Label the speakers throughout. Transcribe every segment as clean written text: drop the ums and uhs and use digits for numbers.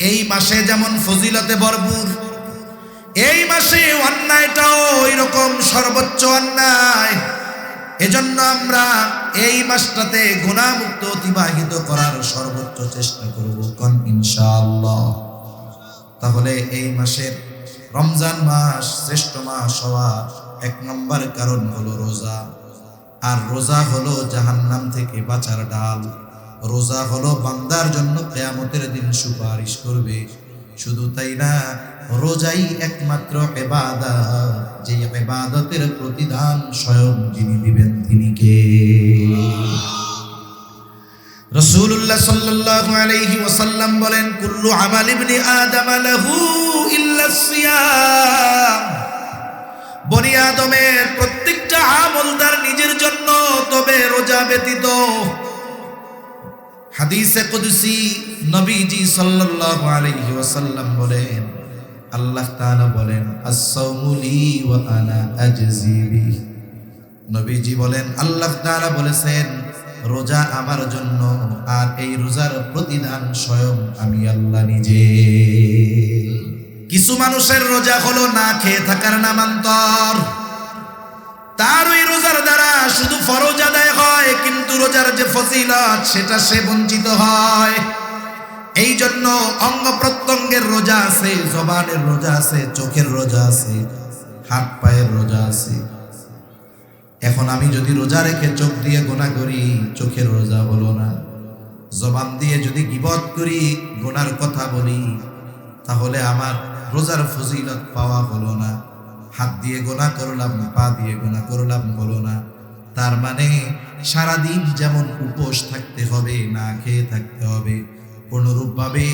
Speaker 1: এই মাসে যেমন ফজিলতে ভরপুর, এই মাসে অন্যায়টাও ওইরকম সর্বোচ্চ অন্যায়। এজন্য আমরা এই মাসটাতে গুনাহমুক্ত অতিবাহিত করার সর্বোচ্চ চেষ্টা করব, কোন ইনশাআল্লাহ। তাহলে এই মাসের রমজান মাস শ্রেষ্ঠ মাস হওয়ার এক নম্বর কারণ হলো রোজা। আর রোজা হলো জাহান্নাম থেকে বাঁচার ডাল। রোজা হলো বান্দার জন্য কিয়ামতের দিন সুপারিশ করবে। শুধু তাই না, রোজাই একমাত্র ইবাদত, যে ইবাদতের প্রতিদান স্বয়ং যিনি দিবেন তিনি কে? রাসূলুল্লাহ সাল্লাল্লাহু আলাইহি ওয়াসাল্লাম বলেন, কুল্লু আমাল ইবনি আদম লাহু ইল্লা সিয়াম। বনি আদমের প্রত্যেকটা আমল তার নিজের জন্য, তবে রোজা ব্যতীত। হাদিসে কুদসি নবীজি সাল্লাল্লাহু আলাইহি ওয়াসাল্লাম বলেন, আল্লাহ তাআলা বলেন, আস-সাওমু লি ওয়া আনা আজজি বিহি। নবীজি বলেন, আল্লাহ তাআলা বলেছেন, রোজা আমার জন্য, আর এই রোজার প্রতিদান স্বয়ং আমি আল্লাহ নিজে। কিছু মানুষের রোজা হলো না খেয়ে থাকার নামান্তর। তার ওই রোজার দ্বারা শুধু ফরজ আদায় হয়, কিন্তু রোজার যে ফজিলত সেটা সে বঞ্চিত হয়। এই জন্য অঙ্গ প্রত্যঙ্গের রোজা আছে, জবানের রোজা আছে, চোখের রোজা আছে, হাত পায়ের রোজা আছে। এখন আমি যদি রোজা রেখে চোখ দিয়ে গুনাহ করি, চোখের রোজা হলো না। জবান দিয়ে যদি গীবত করি, গুনার কথা বলি, তাহলে আমার রোজার ফজিলত পাওয়া হলো না। হাত দিয়ে গুনাহ করলাম, পা দিয়ে গুনাহ করলাম, হলো না। তার মানে সারাদিন যেমন উপোস থাকতে হবে, না খেয়ে থাকতে হবে, অনুরূপভাবে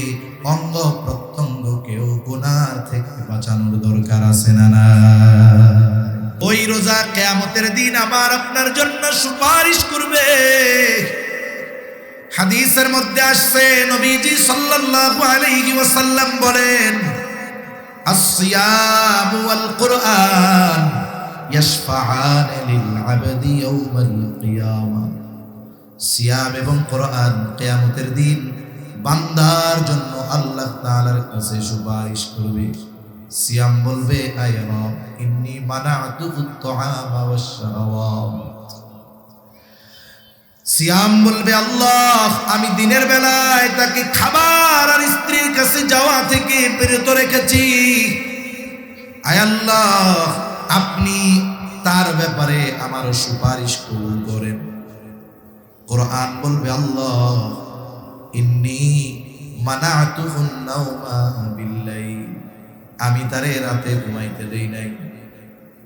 Speaker 1: অঙ্গ প্রত্যঙ্গকেও গুনাহ থেকে বাঁচানোর দরকার আছে না? না, ওই রোজা কিয়ামতের দিন আমার আপনার জন্য সুপারিশ করবে। হাদিসের মধ্যে আসছে, নবীজি সাল্লাল্লাহু আলাইহি ওয়াসাল্লাম বলেন, الصيام والقرآن يشفعان للعبد يوم القيامة। সিয়াম এবং কোরআন কিয়ামতের দিন বান্দার জন্য আল্লাহ তাআলার কাছে সুপারিশ করবে। সিয়াম বলবে, আয় রব, ইন্নী মানাতুত তুআমা ওয়াশ শাহাওয়াত। সিয়াম বলবে, আল্লাহ, আমি দিনের বেলায় তাকে খাবার আর স্ত্রীর কাছে যাওয়া থেকে বিরত রেখেছি। আয় আল্লাহ, আপনি তার ব্যাপারে আমার সুপারিশ কবুল করেন। কোরআন বলবে, আল্লাহ, ইন্নী মানাতুহুন নাওমা বিল্লাইল, আমি তারে রাতে ঘুমাইতে দেই নাই,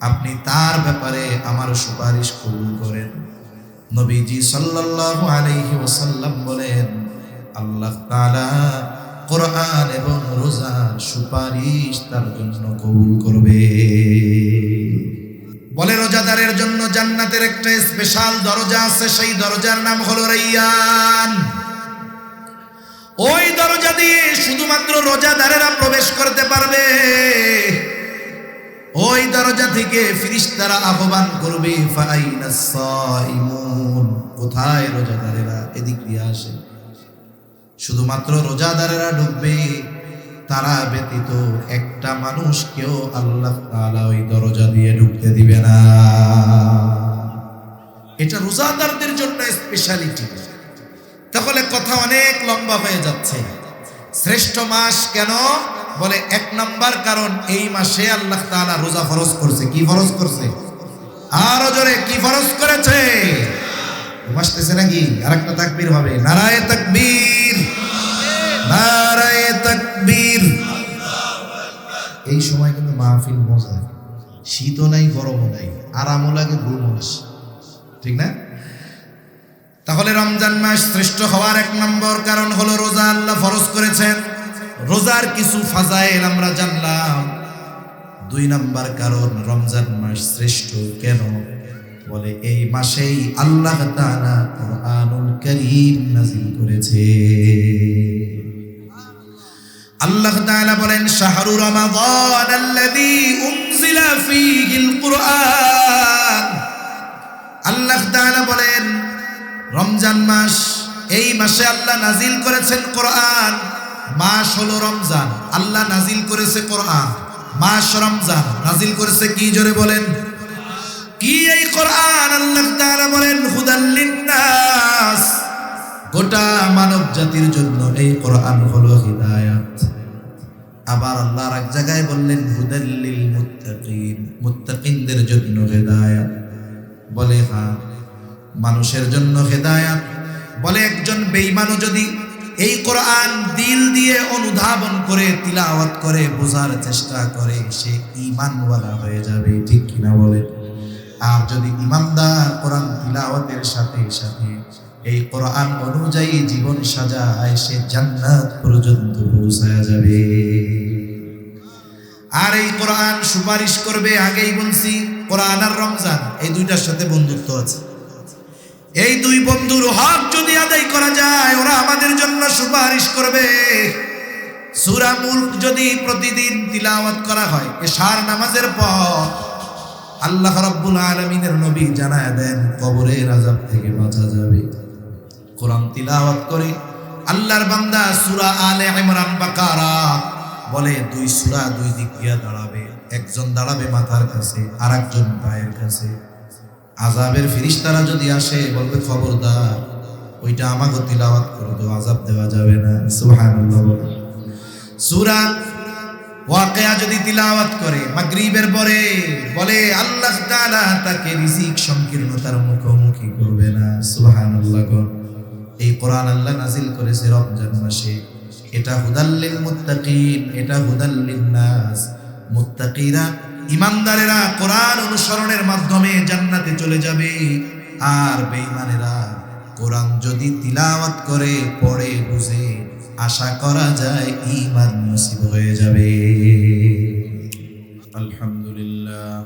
Speaker 1: আপনি তার ব্যাপারে আমার সুপারিশ কবুল করেন। নবীজি সাল্লাল্লাহু আলাইহি ওয়াসাল্লাম বলেন, আল্লাহ তাআলা কোরআন এবং রোজার সুপারিশ তার জন্য কবুল করবে। বলে, রোজাদারের জন্য জান্নাতের একটা স্পেশাল দরজা আছে, সেই দরজার নাম হলো রাইয়ান। ওই দরজা দিয়ে শুধুমাত্র রোজাদারেরা প্রবেশ করতে পারবে। ওই দরজা থেকে ফেরেশতারা আহ্বান করবে, ফাআইনাস সাইমুন, কোথায় রোজাদারেরা, এদিক দিয়ে আসে। শুধুমাত্র রোজাদারেরা ঢুকবে, তারা ব্যতীত একটা মানুষকেও আল্লাহ তাআলা ওই দরজা দিয়ে ঢুকতে দিবে না। এটা রোজাদারদের জন্য স্পেশালিটি। তাহলে কথা অনেক লম্বা হয়ে যাচ্ছে। শ্রেষ্ঠ মাস কেন? বলে, এক নাম্বার কারণ, এই মাসে আল্লাহ তাআলা রোজা ফরজ করছে। কি ফরজ করছে? আরো জোরে, কি ফরজ করেছে? বুঝতেছে নাকি? আরেকটা তাকবীর হবে, নারায়ে তাকবীর, নারায়ে তাকবীর। এই সময় কিন্তু মাহফিল মজা, শীতও নাই, গরমও নাই, আরামও লাগে, ঘুমও আসে, ঠিক না? তাহলে রমজান মাস শ্রেষ্ঠ হওয়ার এক নম্বর কারণ হলো রোজা আল্লাহ ফরজ করেছেন। রোজার কিছু ফাজাইল আমরা জানলাম। দুই নাম্বার কারণ, রমজান মাস শ্রেষ্ঠ কেন? বলে, এই মাসেই আল্লাহ তাআলা কুরআনুল কারীম নাযিল করেছে। আল্লাহ তাআলা বলেন, শাহরু রমাদান আল্লাযী উনজিলা ফীহিল কুরআন। আল্লাহ তাআলা বলেন, রমজান মাস, এই মাসে আল্লাহ নাজিল করেছেন কোরআন। মাস হলো রমজান, আল্লাহ নাজিল করেছে কোরআন। মাস রমজান নাজিল করেছে কি, জোরে বলেন কি? এই কোরআন আল্লাহ তাআলা বলেন হুদাল লিন্নাস, গোটা মানব জাতির জন্য এই কোরআন হলো হিদায়াত। আবার আল্লাহ এক জায়গায় বললেন হুদাল লিল মুত্তাকিন, মুত্তাকিনদের জন্য হিদায়াত। বলে হ্যাঁ, মানুষের জন্য হিদায়াত। বলে একজন বেঈমানও যদি এই কোরআন দিল দিয়ে অনুধাবন করে তিলাওয়াত করে বোঝার চেষ্টা করে, সে ঈমানওয়ালা হয়ে যাবে, ঠিক কিনা বলে? আর যদি ঈমানদার কোরআন তিলাওয়াতের সাথে সাথে এই কোরআন অনুযায়ী জীবন সাজায়, সে জান্নাত পর্যন্ত পৌঁছায়া যাবে। আর এই কোরআন সুপারিশ করবে, আগেই বলছি কোরআন আর রমজান এই দুইটার সাথে বন্ধুত্ব আছে। এই দুই বন্ধুর হক যদি আদায় করা যায়, ওরা আমাদের জন্য সুপারিশ করবে। সূরা মুলক যদি প্রতিদিন তিলাওয়াত করা হয় এশার নামাজের পর, আল্লাহ রাব্বুল আলামিনের নবী জানায় দেন কবরের আযাব থেকে বাঁচা যাবে। কোরআন তিলাওয়াত করে আল্লাহর বান্দা সূরা আলে ইমরান বাকারা বলে দুই সূরা দুই দিক দিয়ে দাঁড়াবে, একজন দাঁড়াবে মাথার কাছে আর একজন পায়ের কাছে। আযাবের ফেরেশতারা যদি আসে বলবে খবরদার ওইটা আমাকে তিলাওয়াত করে দাও, আযাব দেওয়া যাবে না। সুবহানাল্লাহ। সূরা ওয়াকিয়া যদি তিলাওয়াত করে মাগরিবের পরে, বলে আল্লাহ তাআলা তাকে রিজিক সংকীর্ণতার মুখোমুখি করবে না। সুবহানাল্লাহ। এই কোরআন আল্লাহ নাজিল করেছে রমজান মাসে। এটা হুদাল লিল মুত্তাকিন, এটা হুদাল লিন নাস। মুত্তাকিরা ঈমানদারেরা কোরআন অনুসরণের মাধ্যমে জান্নাতে চলে যাবে, আর বেঈমানেরা কোরআন যদি তিলাওয়াত করে পড়ে বুঝে আশা করা যায় ঈমান নসিব হয়ে যাবে। আলহামদুলিল্লাহ,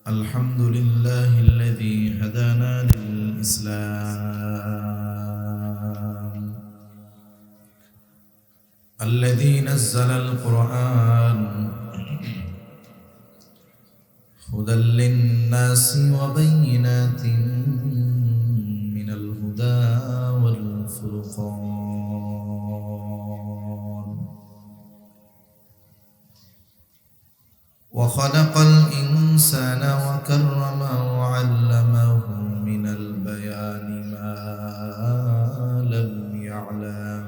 Speaker 1: আলহামদুলিল্লাহিল্লাযী হাদানা লিল ইসলাম, আল্লাযী নাযালাল কুরআন হুদাল লিন-নাসি ওয়া বায়িনাতিন মিনাল হুদা ওয়াল ফুরকান, ওয়া খালাকাল ইনসানা ওয়া কাররামাহু ওয়া 'আল্লামাহু মিনাল বায়ানি মা লাম ইয়া'লাম।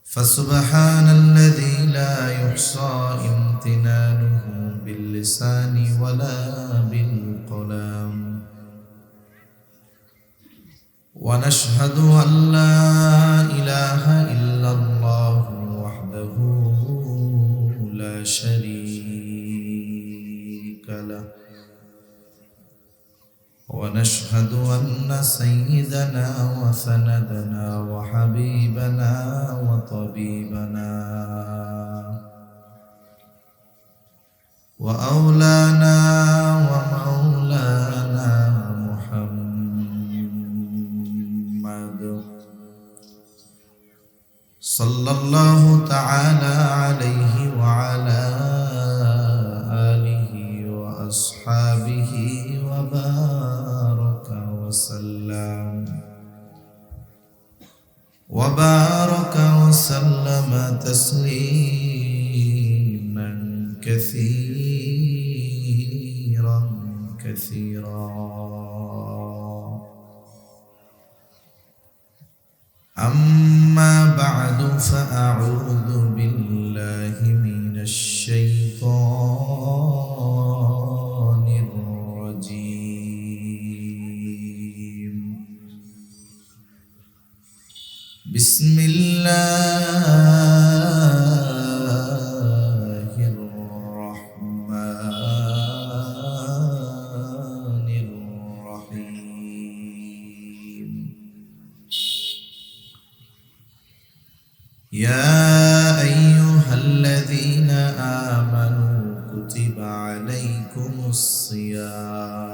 Speaker 1: فسبحان الذي لا يحصى امتنانه باللسان ولا بالقلم، ونشهد أن لا إله إلا الله وحده لا شريك له، ونشهد أن سيدنا وسندنا وحبيبنا وطبيبنا وأولانا ومولانا محمد صلى الله تعالى عليه وعلى آله وأصحابه وبارك وسلم تسليما كثيرا كثيرا. أما بعد فأعوذ بالله من الشيطان الرجيم. بسم الله الرحمن الرحيم. يا أيها الذين آمنوا كتب عليكم الصيام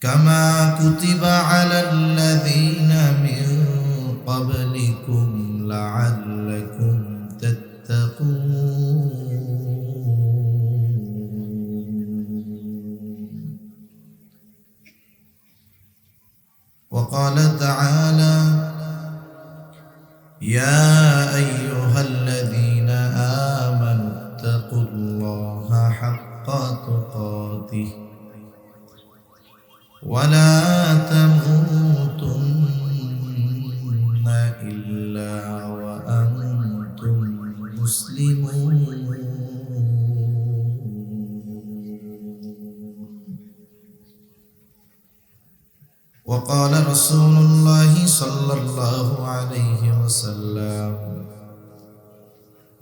Speaker 1: كما كتب على الذين من قبلكم لعلكم تتقون. وقال تعالى يا أيها الذين آمنوا اتقوا الله حق تقاته ولا تموتن إلا وأنتم مسلمون وقال رسول الله صلى الله عليه وسلم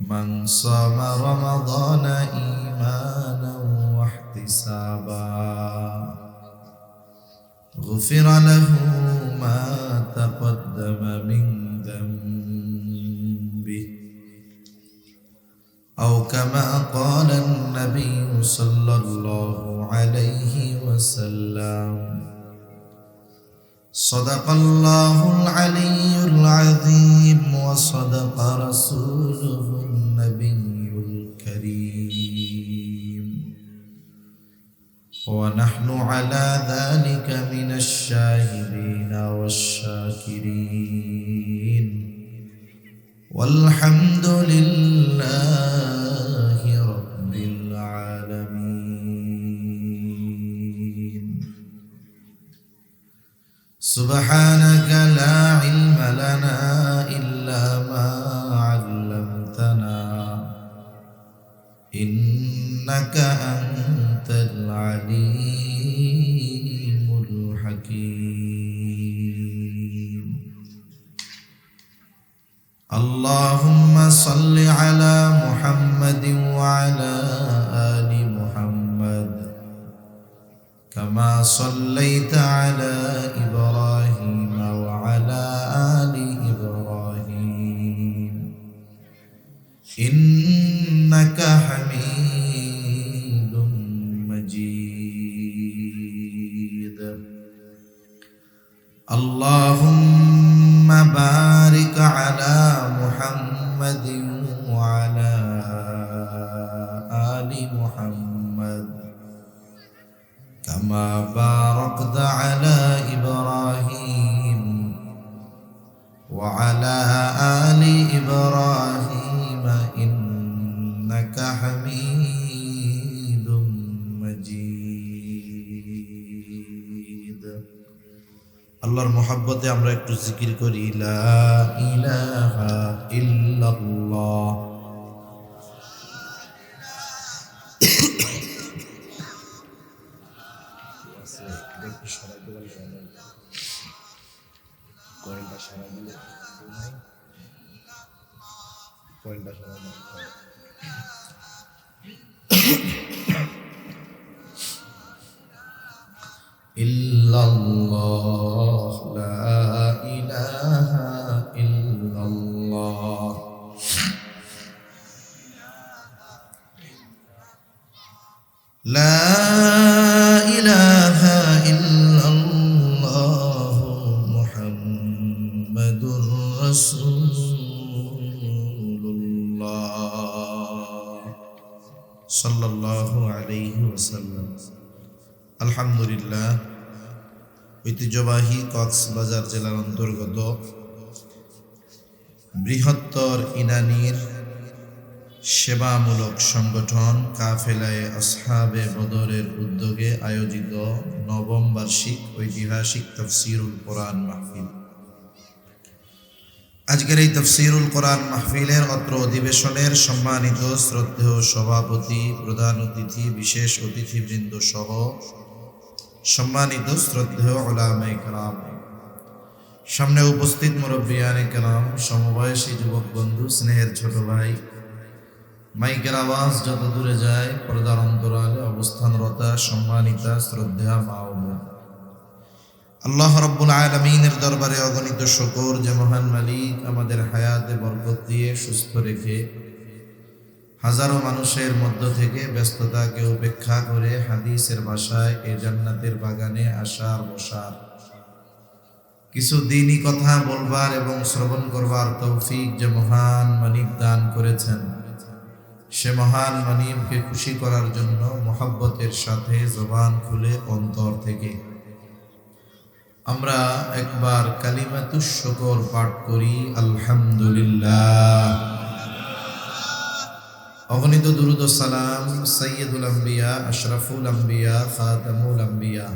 Speaker 1: من صام رمضان إيمانا واحتسابا غفر له ما تقدم من ذنبه أو كما قال النبي صلى الله عليه وسلم صدق الله العلي العظيم وصدق رسوله النبي الكريم ونحن على ذلك من الشاهدين والشاكرين والحمد لله رب العالمين سبحانك لا علم لنا إلا ما علمتنا إنك أنت العليم الحكيم اللهم صل على محمد وعلى آل محمد كما صليت على إبراهيم وعلى آل إبراهيم إنك حميد مجيد اللهم بارك على محمد وعلى آل محمد كما باركت على إبراهيم وعلى آل إبراهيم إنك حميد مجيد আল্লাহর মহব্বতে আমরা একটু জিকির করি লা ইলাহা ইল্লাল্লাহ ইল্লাল্লাহ লা ইলাহা ইল্লাল্লাহ লা ইলাহা ইল্লাল্লাহ মুহাম্মাদুর রাসূলুল্লাহ সাল্লাল্লাহু আলাইহি ওয়াসাল্লাম আলহামদুলিল্লাহ ঐতিহ্যবাহী কক্সবাজার জেলার অন্তর্গত বৃহত্তর ইনানীর সেবামূলক সংগঠন কাফেলায়ে আসহাবে বদরের উদ্যোগে আয়োজিত নবম বার্ষিক ঐতিহাসিক তাফসীরুল কোরআন মাহফিল। আজকের এই তাফসীরুল কোরআন মাহফিলের অত্র অধিবেশনের সম্মানিত শ্রদ্ধেয় সভাপতি, প্রধান অতিথি, বিশেষ অতিথিবৃন্দ সহ সম্মানিত শ্রদ্ধেয় উলামায়ে কেরাম, সামনে উপস্থিত মুরব্বিয়ানে কেরাম, সমবয়সী যুবক বন্ধু, স্নেহের ছোট ভাই, মাইকের আওয়াজ যত দূরে যায় পর্দার অন্তরালে অবস্থানরতা সম্মানিতা শ্রদ্ধা মা ও বোন, আল্লাহ রাব্বুল আলামিনের দরবারে অগণিত শুকর যে মহান মালিক আমাদের হায়াতে বরকত দিয়ে সুস্থ রেখে হাজারো মানুষের মধ্য থেকে ব্যস্ততাকে উপেক্ষা করে হাদিসের ভাষায় এ জান্নাতের বাগানে আসার বসার, কিছু দ্বীনি কথা বলবার এবং শ্রবণ করবার তৌফিক যে মহান মানিব দান করেছেন, সে মহান মানিবকে খুশি করার জন্য মহব্বতের সাথে জবান খুলে অন্তর থেকে আমরা একবার কালিমাতুশ শুকর পাঠ করি, আলহামদুলিল্লাহ। অগণিত দুরূদ ও সালাম সাইয়্যিদুল আম্বিয়া, আশরাফুল আম্বিয়া, খাতামুল আম্বিয়া,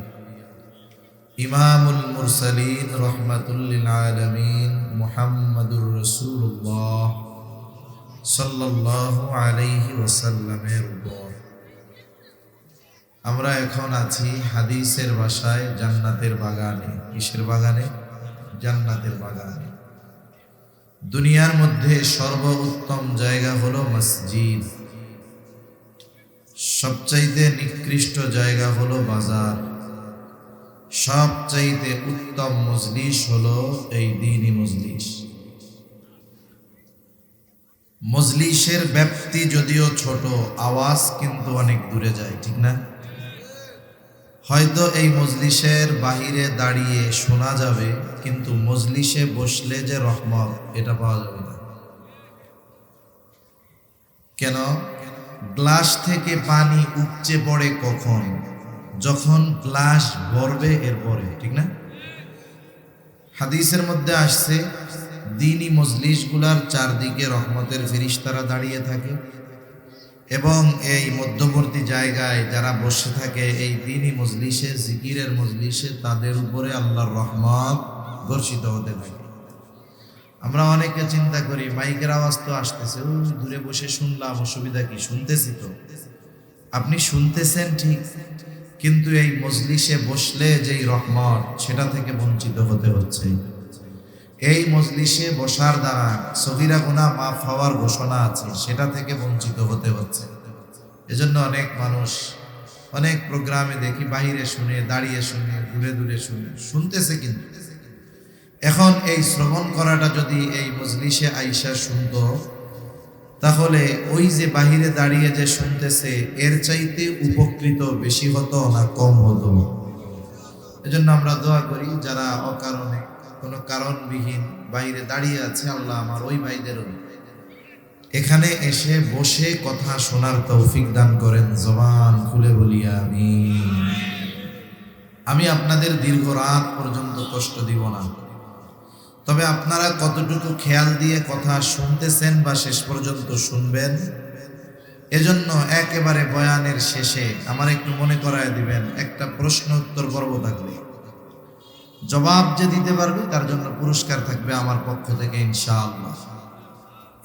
Speaker 1: ইমামুল মুরসালিন, রহমাতুল লিল আলামিন, মুহাম্মাদুর রাসূলুল্লাহ সাল্লাল্লাহু আলাইহি ওয়াসাল্লামের উপর। আমরা এখন আছি হাদিসের ভাষায় জান্নাতের বাগানে। কিসের বাগানে? জান্নাতের বাগানে। দুনিয়ার মধ্যে সর্বোত্তম জায়গা হলো মসজিদ, সবচাইতে নিকৃষ্ট জায়গা হলো বাজার, সবচাইতে উত্তম মজলিস হলো এই দ্বীনি মজলিস। মজলিসের ব্যাপ্তি যদিও ছোট, আওয়াজ কিন্তু অনেক দূরে যায়, ঠিক না? হয়তো এই মজলিসের বাহিরে দাঁড়িয়ে শোনা যাবে, কিন্তু মজলিসে বসলে যে রহমত, এটা পাওয়া যাবে না। কেন? গ্লাস থেকে পানি উপচে পড়ে কখন? যখন গ্লাস ভরবে এরপরে, ঠিক না? হাদিসের মধ্যে আসছে দ্বীনি মজলিসগুলার চারদিকে রহমতের ফেরেশতারা দাঁড়িয়ে থাকে, এবং এই মধ্যবর্তী জায়গায় যারা বসে থাকে এই দ্বীনি মজলিসে, জিকিরের মজলিসে, তাদের উপরে আল্লাহর রহমত বর্ষিত হতে থাকে। আমরা অনেকে চিন্তা করি মাইকের আওয়াজ তো আসতেছে, ওই দূরে বসে শুনলাম, অসুবিধা কি? শুনতেছি তো। আপনি শুনতেছেন ঠিক, কিন্তু এই মজলিসে বসলে যেই রহমত, সেটা থেকে বঞ্চিত হতে হচ্ছে। এই মজলিসে বসার দ্বারা সগীরা গুনাহ মাফ হওয়ার ঘোষণা আছে, সেটা থেকে বঞ্চিত হতে হচ্ছে। এজন্য অনেক মানুষ অনেক প্রোগ্রামে দেখি বাহিরে শুনে, দাঁড়িয়ে শুনে, দূরে দূরে শুনে, শুনতেছে, কিন্তু এখন এই শ্রবণ করাটা যদি এই মজলিসে আইসা শুনতো, তাহলে ওই যে বাহিরে দাঁড়িয়ে যে শুনতেছে এর চাইতে উপকৃত বেশি হতো না কম হতো? এজন্য আমরা দোয়া করি যারা অকারণে কোনো কারণবিহীন বাইরে দাঁড়িয়ে আছে, আল্লাহ আমার ওই ভাইদেরও এখানে এসে বসে কথা শোনার তৌফিক দান করেন। জবান খুলে বলি আমিন। আমি আপনাদের দীর্ঘ রাত পর্যন্ত কষ্ট দিব না, তবে আপনারা কতটুকু খেয়াল দিয়ে কথা শুনতেছেন বা শেষ পর্যন্ত শুনবেন, এজন্য একেবারে বয়ানের শেষে আমার একটু মনে করায় দিবেন, একটা প্রশ্ন উত্তর পর্ব থাকবে, জবাব যে দিতে পারবে তার জন্য পুরস্কার থাকবে আমার পক্ষ থেকে ইনশাআল্লাহ।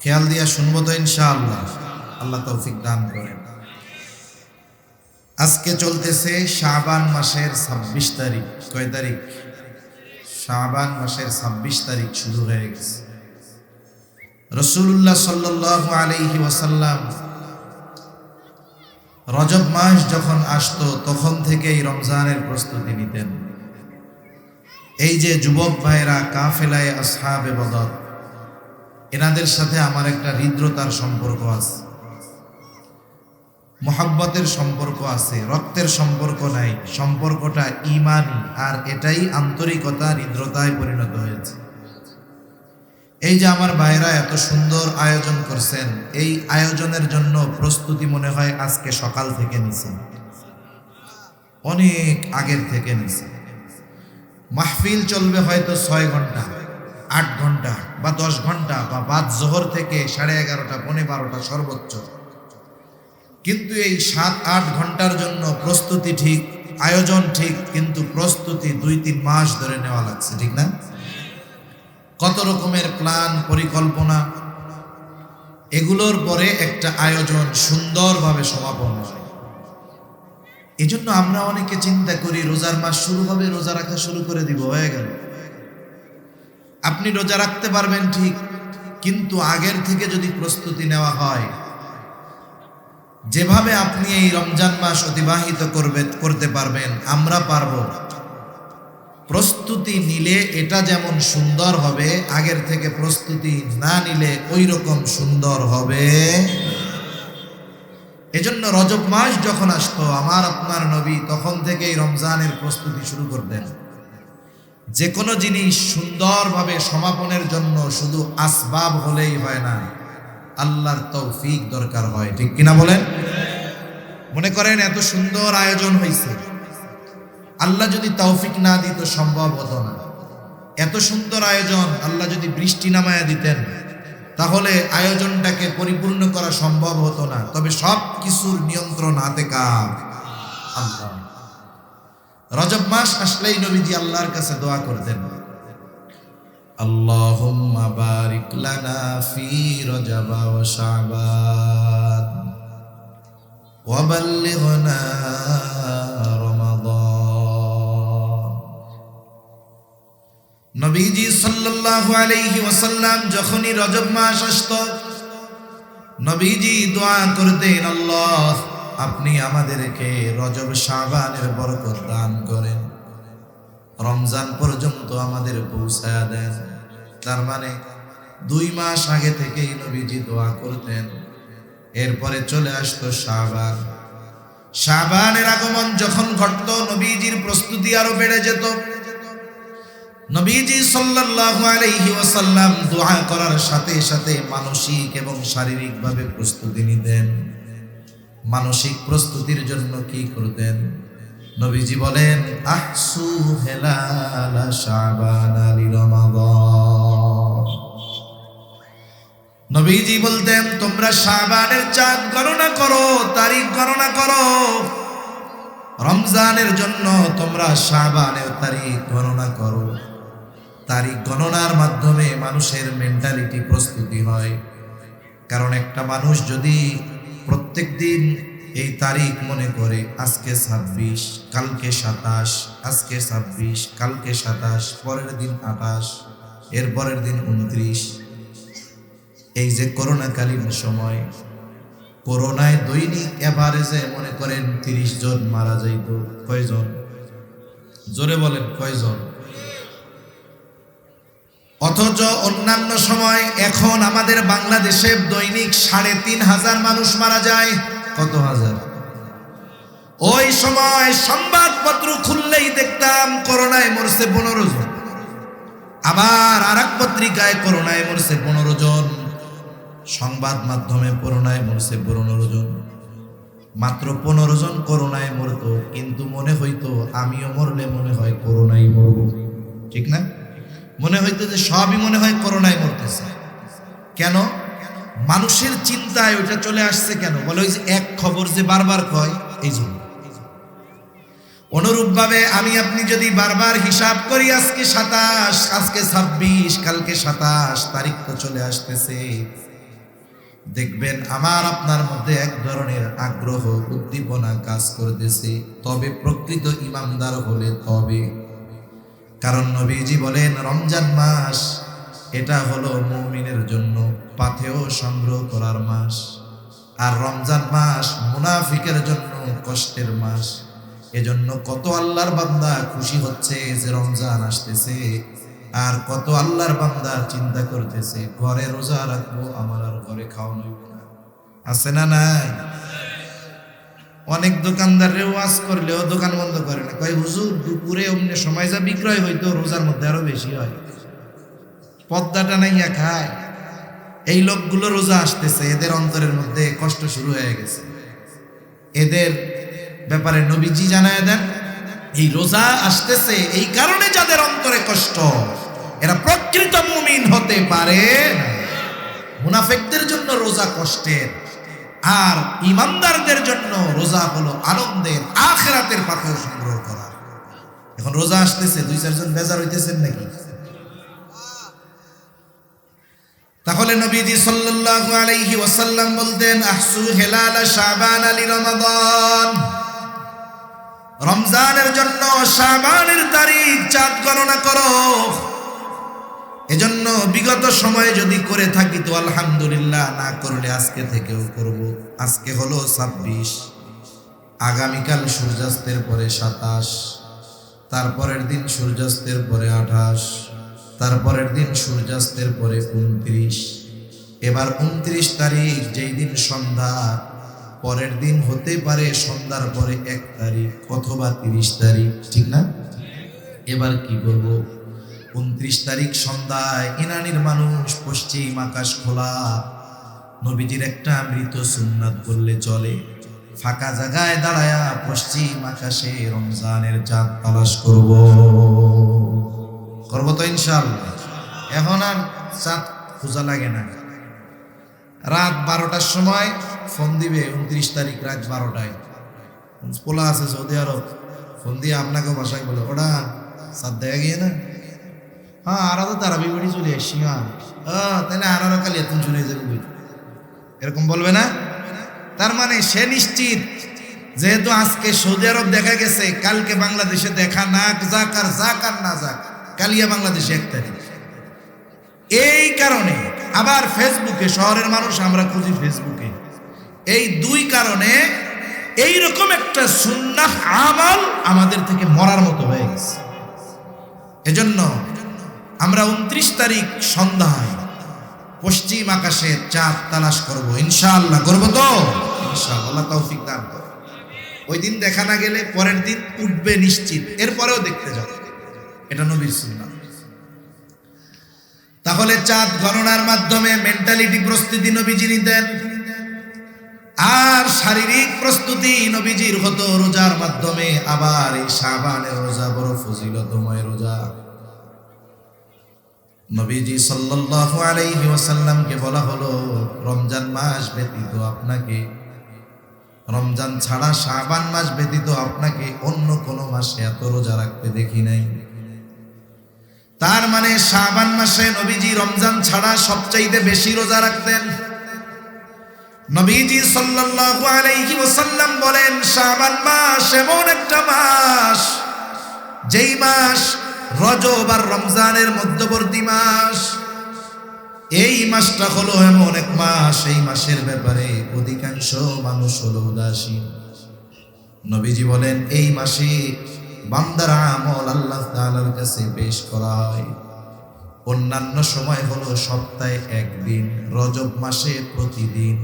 Speaker 1: খেয়াল দিয়া শুনবো তো ইনশাআল্লাহ? আল্লাহ তৌফিক দান করেন। আজকে চলতেছে শাবান মাসের 26 তারিখ। কয় তারিখ? শাবান মাসের 26 তারিখ শুরু হয়ে গেছে। রাসূলুল্লাহ সাল্লাল্লাহু আলাইহি ওয়াসাল্লাম রজব মাস যখন আসতো তখন থেকেই রমজানের প্রস্তুতি নিতেন। এই যে যুবক ভাইরা কাফেলায়ে আসহাবে বদর, এনাদের সাথে আমার একটা হৃদ্রতার সম্পর্ক আছে, মোহাব্বতের সম্পর্ক আছে, রক্তের সম্পর্ক নাই, সম্পর্কটা ঈমানি, আর এটাই আন্তরিকতা, হৃদ্রতায় পরিণত হয়েছে। এই যে আমার ভাইরা এত সুন্দর আয়োজন করছেন, এই আয়োজনের জন্য প্রস্তুতি মনে হয় আজকে সকাল থেকে নিছেন, অনেক আগের থেকে নিছেন। মাহফিল চলবে হয়তো 6 ঘন্টা, 8 ঘন্টা বা 10 ঘন্টা, বা বাদ জোহর থেকে 11:30, 12:30 সর্বোচ্চ, কিন্তু এই 7-8 ঘন্টার জন্য প্রস্তুতি ঠিক, আয়োজন ঠিক, কিন্তু প্রস্তুতি 2-3 মাস ধরে নেওয়া লাগছে, ঠিক না? কত রকমের প্ল্যান, পরিকল্পনা, এগুলোর পরে একটা আয়োজন সুন্দরভাবে সমাপন হয়। এজন্য আমরা অনেকে চিন্তা করি রোজার মাস শুরু হবে, রোজা রাখা শুরু করে দিব, হয়ে গেল। আপনি রোজা রাখতে পারবেন ঠিক, কিন্তু আগের থেকে যদি প্রস্তুতি নেওয়া হয়, যেভাবে আপনি এই রমজান মাস অতিবাহিত করতে পারবেন, আমরা পারব। প্রস্তুতি নিলে এটা যেমন সুন্দর হবে, আগের থেকে প্রস্তুতি না নিলে ওই রকম সুন্দর হবে। এজন্য রজব মাস যখন আসতো আমার আপনার নবী তখন থেকেই রমজানের প্রস্তুতি শুরু করতেন। যে কোনো জিনিস সুন্দরভাবে সমাপনের জন্য শুধু আসবাব হলেই হয় না, আল্লাহর তৌফিক দরকার হয়, ঠিক কিনা বলেন? মনে করেন এত সুন্দর আয়োজন হয়েছে, আল্লাহ যদি তৌফিক না দিত সম্ভব হতো না। এত সুন্দর আয়োজন, আল্লাহ যদি বৃষ্টি নামায়া দিতেন তাহলে আয়োজনটাকে পরিপূর্ণ করা সম্ভব হতো না। তবে সব কিছুর নিয়ন্ত্রণ হাতে কার? আল্লাহ। রজব মাস আসলেই নবীজি আল্লাহর কাছে দোয়া করতেন, আল্লাহুম্মা বারিক লানা ফি রজব ওয়া শাবান ওয়া বাল্লিগনা রমাদান। নবীজি সাল্লাল্লাহু আলাইহি ওয়াসাল্লাম যখনই রজব মাস আসতো নবীজি দোয়া করতেন, আল্লাহ আপনি আমাদেরকে রজব শাবানের বরকত দান করেন, রমজান পর্যন্ত আমাদের পৌঁছায়া দেন। তার মানে 2 মাস আগে থেকেই নবীজি দোয়া করতেন। এরপরে চলে আসতো শাবান। শাবানের আগমন যখন ঘটতো নবীজির প্রস্তুতি আরো বেড়ে যেত। নবীজি সাল্লাল্লাহু আলাইহি ওয়াসাল্লাম দোয়া করার সাথে সাথে মানসিক এবং শারীরিকভাবে প্রস্তুতি নিতেন। মানসিক প্রস্তুতির জন্য কি করতেন? নবীজি বলেন, আহসু হেলালা শাবান আলি রমাদান। নবীজি বলতেন, তোমরা শাবানের চাঁদ গণনা করো, তারিখ গণনা করো। রমজানের জন্য তোমরা শাবানের তারিখ গণনা করো। তারিখ গণনার মাধ্যমে মানুষের মেন্টালিটি প্রস্তুতি হয়। কারণ একটা মানুষ যদি প্রত্যেক দিন এই তারিখ মনে করে আজকে 26, কালকে 27, আজকে 26, কালকে 27, পরের দিন 28, এর পরের দিন 29, এই যে করোনাকালীন সময়, করোনায় দৈনিক এভারেজে মনে করেন 30 জন মারা যাইত। কয়জন? জোরে বলেন কয়জন? অথচ অন্যান্য সময় এখন আমাদের বাংলাদেশে দৈনিক 3,500 মানুষ মারা যায়। কত হাজার? ওই সময় সংবাদপত্র খুললেই দেখতাম করোনায় মরছে 15 জন, আবার আরেক পত্রিকায় করোনায় মরছে 15 জন, সংবাদ মাধ্যমে করোনায় মরছে 15 জন। মাত্র 15 জন করোনায় মরতো, কিন্তু মনে হইতো আমিও মরলে মনে হয় করোনায় মরব, ঠিক না? মনে হইতো যে সবই মনে হয় করোনায় মরতেছে। কেন? মানুষের চিন্তায় ওইটা চলে আসছে। কেন? বলে ওই যে এক খবর যে বারবার কয়, এই জন্য। অনুরূপ ভাবে আমি আপনি যদি বারবার হিসাব করি, আজকে 27, আজকে 26, কালকে 27, তারিখ তো চলে আসতেছে, দেখবেন আমার আপনার মধ্যে এক ধরনের আগ্রহ, উদ্দীপনা কাজ করতেছে। তবে প্রকৃত ইমানদার হলে তবে। কারণ নবীজি বলেন, রমজান মাস এটা হলো মুমিনের জন্য পাথেয় সংগ্রহ করার মাস, আর রমজান মাস মুনাফিকের জন্য কষ্টের মাস। এজন্য কত আল্লাহর বান্দা খুশি হচ্ছে যে রমজান আসতেছে, আর কত আল্লাহর বান্দা চিন্তা করতেছে ঘরে রোজা রাখবো, আমার আর ঘরে খাওয়ানো হইব না। আছে না নাই? অনেক দোকানদারের ওয়াজ করলেও দোকান বন্ধ করে না, কয় হুজুর দুপুরে অমনি সময় যা বিক্রয় হইতো রোজার মধ্যে আরো বেশি হয়, পদ্মাটা নাইয়া খায়। এই লোকগুলো রোজা আসতেছে, এদের অন্তরের মধ্যে কষ্ট শুরু হয়ে গেছে। এদের ব্যাপারে নবীজি জানায় দেন, এই রোজা আসতেছে এই কারণে যাদের অন্তরে কষ্ট, এরা প্রকৃত মুমিন হতে পারে না। মুনাফিকদের জন্য রোজা কষ্টের, আর ইমানদারদের জন্য রোজা হলো আনন্দের, আখিরাতের পাথর সংগ্রহ করা। এখন রোজা আসতেছে, 2-4 জন বেজার হইতেছেন নাকি? তাহলে নবীজি সাল্লাল্লাহু আলাইহি ওয়াসাল্লাম বলতেন, আহসু হেলালা শাবান আলি রমাদান। রমজানের জন্য শাবানের তারিখ চাঁদ গণনা করো। এজন্য বিগত সময়ে যদি করে থাকি তো আলহামদুলিল্লাহ, না করলে আজকে থেকেও করব। আজকে হলো 26, আগামীকাল সূর্যাস্তের পরে 27, তারপরের দিন সূর্যাস্তের পরে 28, তারপরের দিন সূর্যাস্তের পরে 29, এবার 29 তারিখ, যেই দিন সন্ধ্যা, পরের দিন হতে পারে সন্ধ্যার পরে 1 তারিখ অথবা 30 তারিখ, ঠিক না? এবার কি করব? 29 তারিখ সন্ধ্যায় ইনানির মানুষ পশ্চিম আকাশ খোলা, নবীজির একটা মৃত সুন্নাত করলে চলে। ফাঁকা জায়গায় দাঁড়ায়া পশ্চিম আকাশে রমজানের চাঁদ তালাশ করব তো ইনশাআল্লাহ। এখন আর চাঁদ খোঁজা লাগে না। রাত 12টার সময় ফোন দিবে, 29 তারিখ রাত 12টায়। পোলা আছে সৌদি আরব, ফোন দিয়ে আপনাকেও বাসায় বলে ওটা চাঁদ দেখা গিয়ে না, হ্যাঁ আর তো তারা বিবড়ি চলে আসছি, হ্যাঁ তাহলে আরো কালি এত চলে যাবে, এরকম বলবে না? তার মানে সে নিশ্চিত যেহেতু আজকে সৌদি আরব দেখা গেছে, কালকে বাংলাদেশে দেখা না যাক আর যাক আর না যাক, কালিয়া বাংলাদেশে 1 তারিখ। এই কারণে আবার ফেসবুকে, শহরের মানুষ আমরা খুঁজি ফেসবুকে, এই 2 কারণে এইরকম একটা সুন্নাহ আমল আমাদের থেকে মরার মতো হয়ে গেছে। এজন্য আমরা 29 তারিখ সন্ধ্যায় পশ্চিম আকাশে চাঁদ তালাশ করব ইনশাআল্লাহ। করব তো ইনশাআল্লাহ, তৌফিক দান করো। ওই দিন দেখা না গেলে পরের দিন উঠবে নিশ্চিত, এরপরেও দেখতে যাবে, এটা নবীর সুন্নাহ। তাহলে চাঁদ গণনার মাধ্যমে মেন্টালিটি প্রস্তুতি নবীজি নিতেন, আর শারীরিক প্রস্তুতি নবীজির হতো রোজার মাধ্যমে। আবার এই শাবানের রোজা বড় ফজিলতময় রোজা। নবীজি সাল্লাল্লাহু আলাইহি ওয়াসাল্লামকে বলা হলো, রমজান মাস ব্যতীত আপনাকে, রমজান ছাড়া শাবান মাস ব্যতীত আপনাকে অন্য কোনো মাসে এত রোজা রাখতে দেখি নাই। তার মানে শাবান মাসে নবীজি রমজান ছাড়া সবচাইতে বেশি রোজা রাখতেন। নবীজি সাল্লাল্লাহু আলাইহি ওয়াসাল্লাম বলেন, শাবান মাস এমন একটা মাস, যেই মাস রজব আর রমজানের মধ্যবর্তী মাস। এই মাসটা হলো এমন এক মাস, এই মাসের ব্যাপারে অধিকাংশ মানুষ হলো উদাসীন। নবীজি বলেন, এই মাসে বান্দার আমল আল্লাহ তাআলার কাছে পেশ করা হয়। অন্যান্য সময় হলো সপ্তাহে 1 দিন, রজব মাসে প্রতিদিন।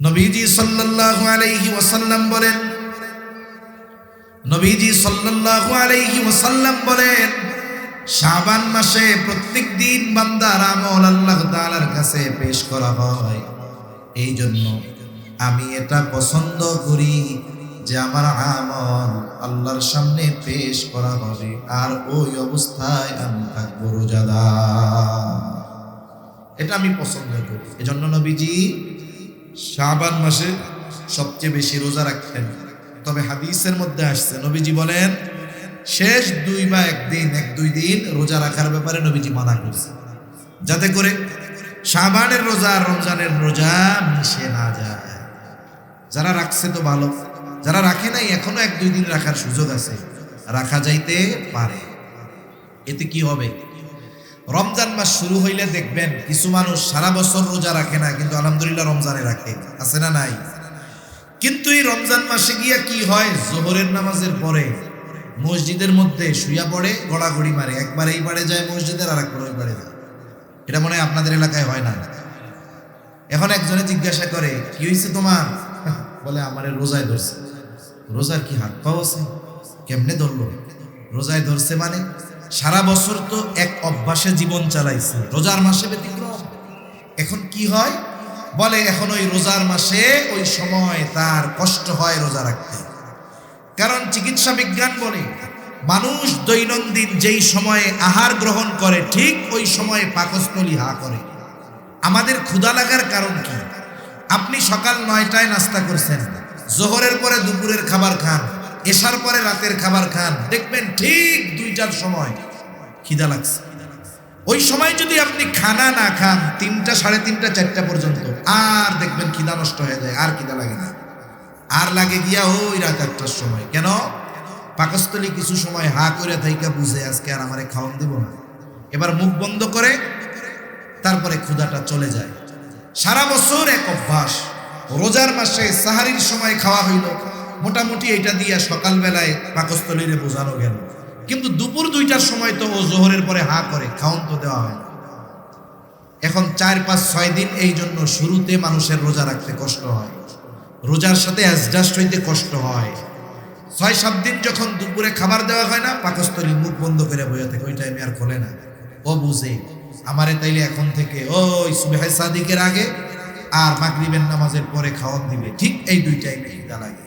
Speaker 1: নবীজি সাল্লাল্লাহু আলাইহি ওয়াসাল্লাম বলেন, নবীজি সাল্লাল্লাহু আলাইহি ওয়াসাল্লাম বলেন, শাবান মাসে প্রত্যেক দিন বান্দার আমল আল্লাহ তাআলার কাছে পেশ করা হয়। এই জন্য আমি এটা পছন্দ করি যে আমার আমল আল্লাহর সামনে পেশ করা হবে, আর ওই অবস্থায় আমি থাকবো রোজাদার। এটা আমি পছন্দ করি। এজন্য নবীজি শাবান মাসে সবচেয়ে বেশি রোজা রাখতেন। তবে হাদিসের মধ্যে আসছে, নবীজি বলেন শেষ 2 বা 1-2 দিন রোজা রাখার ব্যাপারে নবীজি মানা করছে, যাতে করে শাবানের রোজা আর রমজানের রোজা মিশে না যায়। যারা রাখছে তো ভালো, যারা রাখে নাই এখনো 1-2 দিন রাখার সুযোগ আছে, রাখা যাইতে পারে। এতে কি হবে? রমজান মাস শুরু হইলে দেখবেন কিছু মানুষ সারা বছর রোজা রাখে না, কিন্তু আলহামদুলিল্লাহ রমজানে রাখে, আছে না নাই? কিন্তু এই রমজান মাসে গিয়া কি হয়, জোহরের নামাজের পরে মসজিদের মধ্যে শুইয়া পড়ে, গড়াগড়ি মারে, একবার এই পারে যায় মসজিদের, আর একবার ওই পারে যায়। এটা মনে হয় আপনাদের এলাকায় হয় না? এখন একজনে জিজ্ঞাসা করে, কি হয়েছে তোমার? বলে আমারে রোজায় ধরছে। রোজার কি হাত পাও আছে? কেমনে ধরলো? রোজায় ধরছে মানে সারা বছর তো এক অভ্যাসে জীবন চালাইছে, রোজার মাসে ব্যতিক্রম। এখন কি হয়, বলে এখন ওই রোজার মাসে ওই সময় তার কষ্ট হয় রোজা রাখতে। কারণ চিকিৎসা বিজ্ঞান বলে, মানুষ দৈনন্দিন যেই সময়ে আহার গ্রহণ করে ঠিক ওই সময়ে পাকস্থলী হা করে। আমাদের ক্ষুধা লাগার কারণ কি? আপনি সকাল 9টায় নাস্তা করছেন, জোহরের পরে দুপুরের খাবার খান, এশার পরে রাতের খাবার খান, দেখবেন ঠিক 2টার সময় খিদা লাগছে। ওই সময় যদি আপনি খানা না খান 3টা, 3:30, 4টা পর্যন্ত, আর দেখবেন খিদা নষ্ট হয়ে যায়, আর খিদা লাগে না, আর লাগে গিয়া ওই রাত 1টার সময়। কেন? পাকস্থলী কিছু সময় হা করে থাইকা বুঝে আজকে আর আমারে খাওয়ান দিব না, এবার মুখ বন্ধ করে তারপরে ক্ষুধাটা চলে যায়। সারা বছর এক অভ্যাস। রোজার মাসে সাহারির সময় খাওয়া হইল, মোটামুটি এটা দিয়া সকালবেলায় পাকস্থলীরে বোঝানো গেল, কিন্তু দুপুর 2টার সময় তো ও জোহরের পরে হা করে, খাওন তো দেওয়া হয় না। এখন 4, 5, 6 দিন এই জন্য শুরুতে মানুষের রোজা রাখতে কষ্ট হয়, রোজার সাথে অ্যাডজাস্ট হইতে কষ্ট হয়। 6-7 দিন যখন দুপুরে খাবার দেওয়া হয় না, পাকস্থলী মুখ বন্ধ করে বইয়া থাকে, ওই টাইমে আর খোলে না। ও বুঝে আমারে তাইলে এখন থেকে ওই সুবহে সাদিকের আগে আর মাগরিবের নামাজের পরে খাওয়ান দিবে, ঠিক এই দুই টাইমে খিদা লাগে।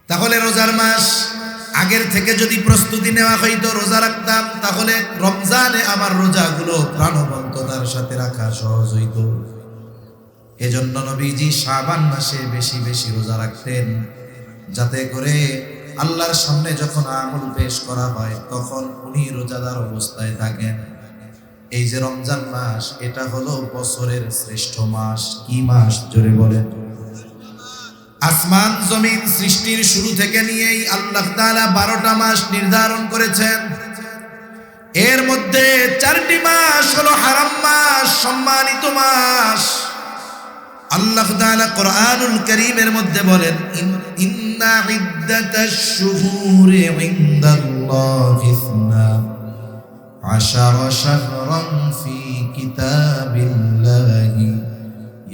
Speaker 1: তাহলে রোজার মাস আগের থেকে যদি প্রস্তুতি নেওয়া হইতো, রোজা রাখতাম, তাহলে রমজানে আমার রোজাগুলো প্রাণবন্ততার সাথে রাখা সহজ হইতো। এজন্য নবীজি শাবান মাসে বেশি বেশি রোজা রাখতেন, যাতে করে আল্লাহর সামনে যখন আমল পেশ করা হয় তখন উনি রোজাদার অবস্থায় থাকেন। এই যে রমজান মাস, এটা হলো বছরের শ্রেষ্ঠ মাস। কি মাস? জোরে বলেন। আসমান জমিন সৃষ্টির শুরু থেকে নিয়েই আল্লাহ তাআলা 12টা মাস নির্ধারণ করেছেন। এর মধ্যে 4টি মাস হলো হারাম মাস, সম্মানিত মাস। আল্লাহ তাআলা কোরআনুল কারীমের মধ্যে বলেন, ইন্না ইদ্দাতাশ শুহুরি ইনদাল্লাহি 12 শাহরান ফি কিতাবিল্লাহি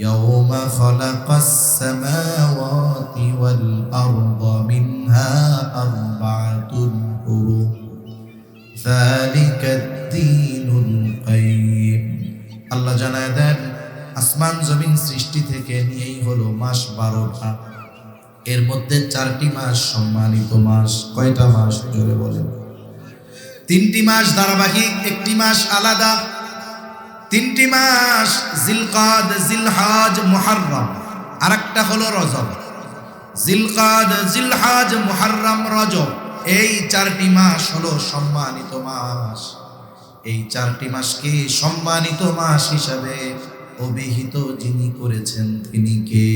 Speaker 1: ইয়াওমা খালাকাস সামাওয়াতি ওয়াল আরদা মিনহা আরবাআতুন হুরুম যালিকাদ দীনুল কাইয়্যিম। আল্লাহ জানায় দেন, আসমান জমিন সৃষ্টি থেকে নিয়েই হলো মাস 12টা। এর মধ্যে 4টি মাস সম্মানিত মাস। কয়টা মাস? জোরে বলেন। 3টি মাস ধারাবাহিক, 1টি মাস আলাদা। 3টি মাস জিলকাদ, জিলহাজ, মুহররম, আরেকটা হলো রজব। জিলকাদ, জিলহাজ, মুহররম, রজব, এই 4টি মাস হলো সম্মানিত মাস। এই 4টি মাসকে সম্মানিত মাস হিসাবে অভিহিত যিনি করেছেন তিনি কে?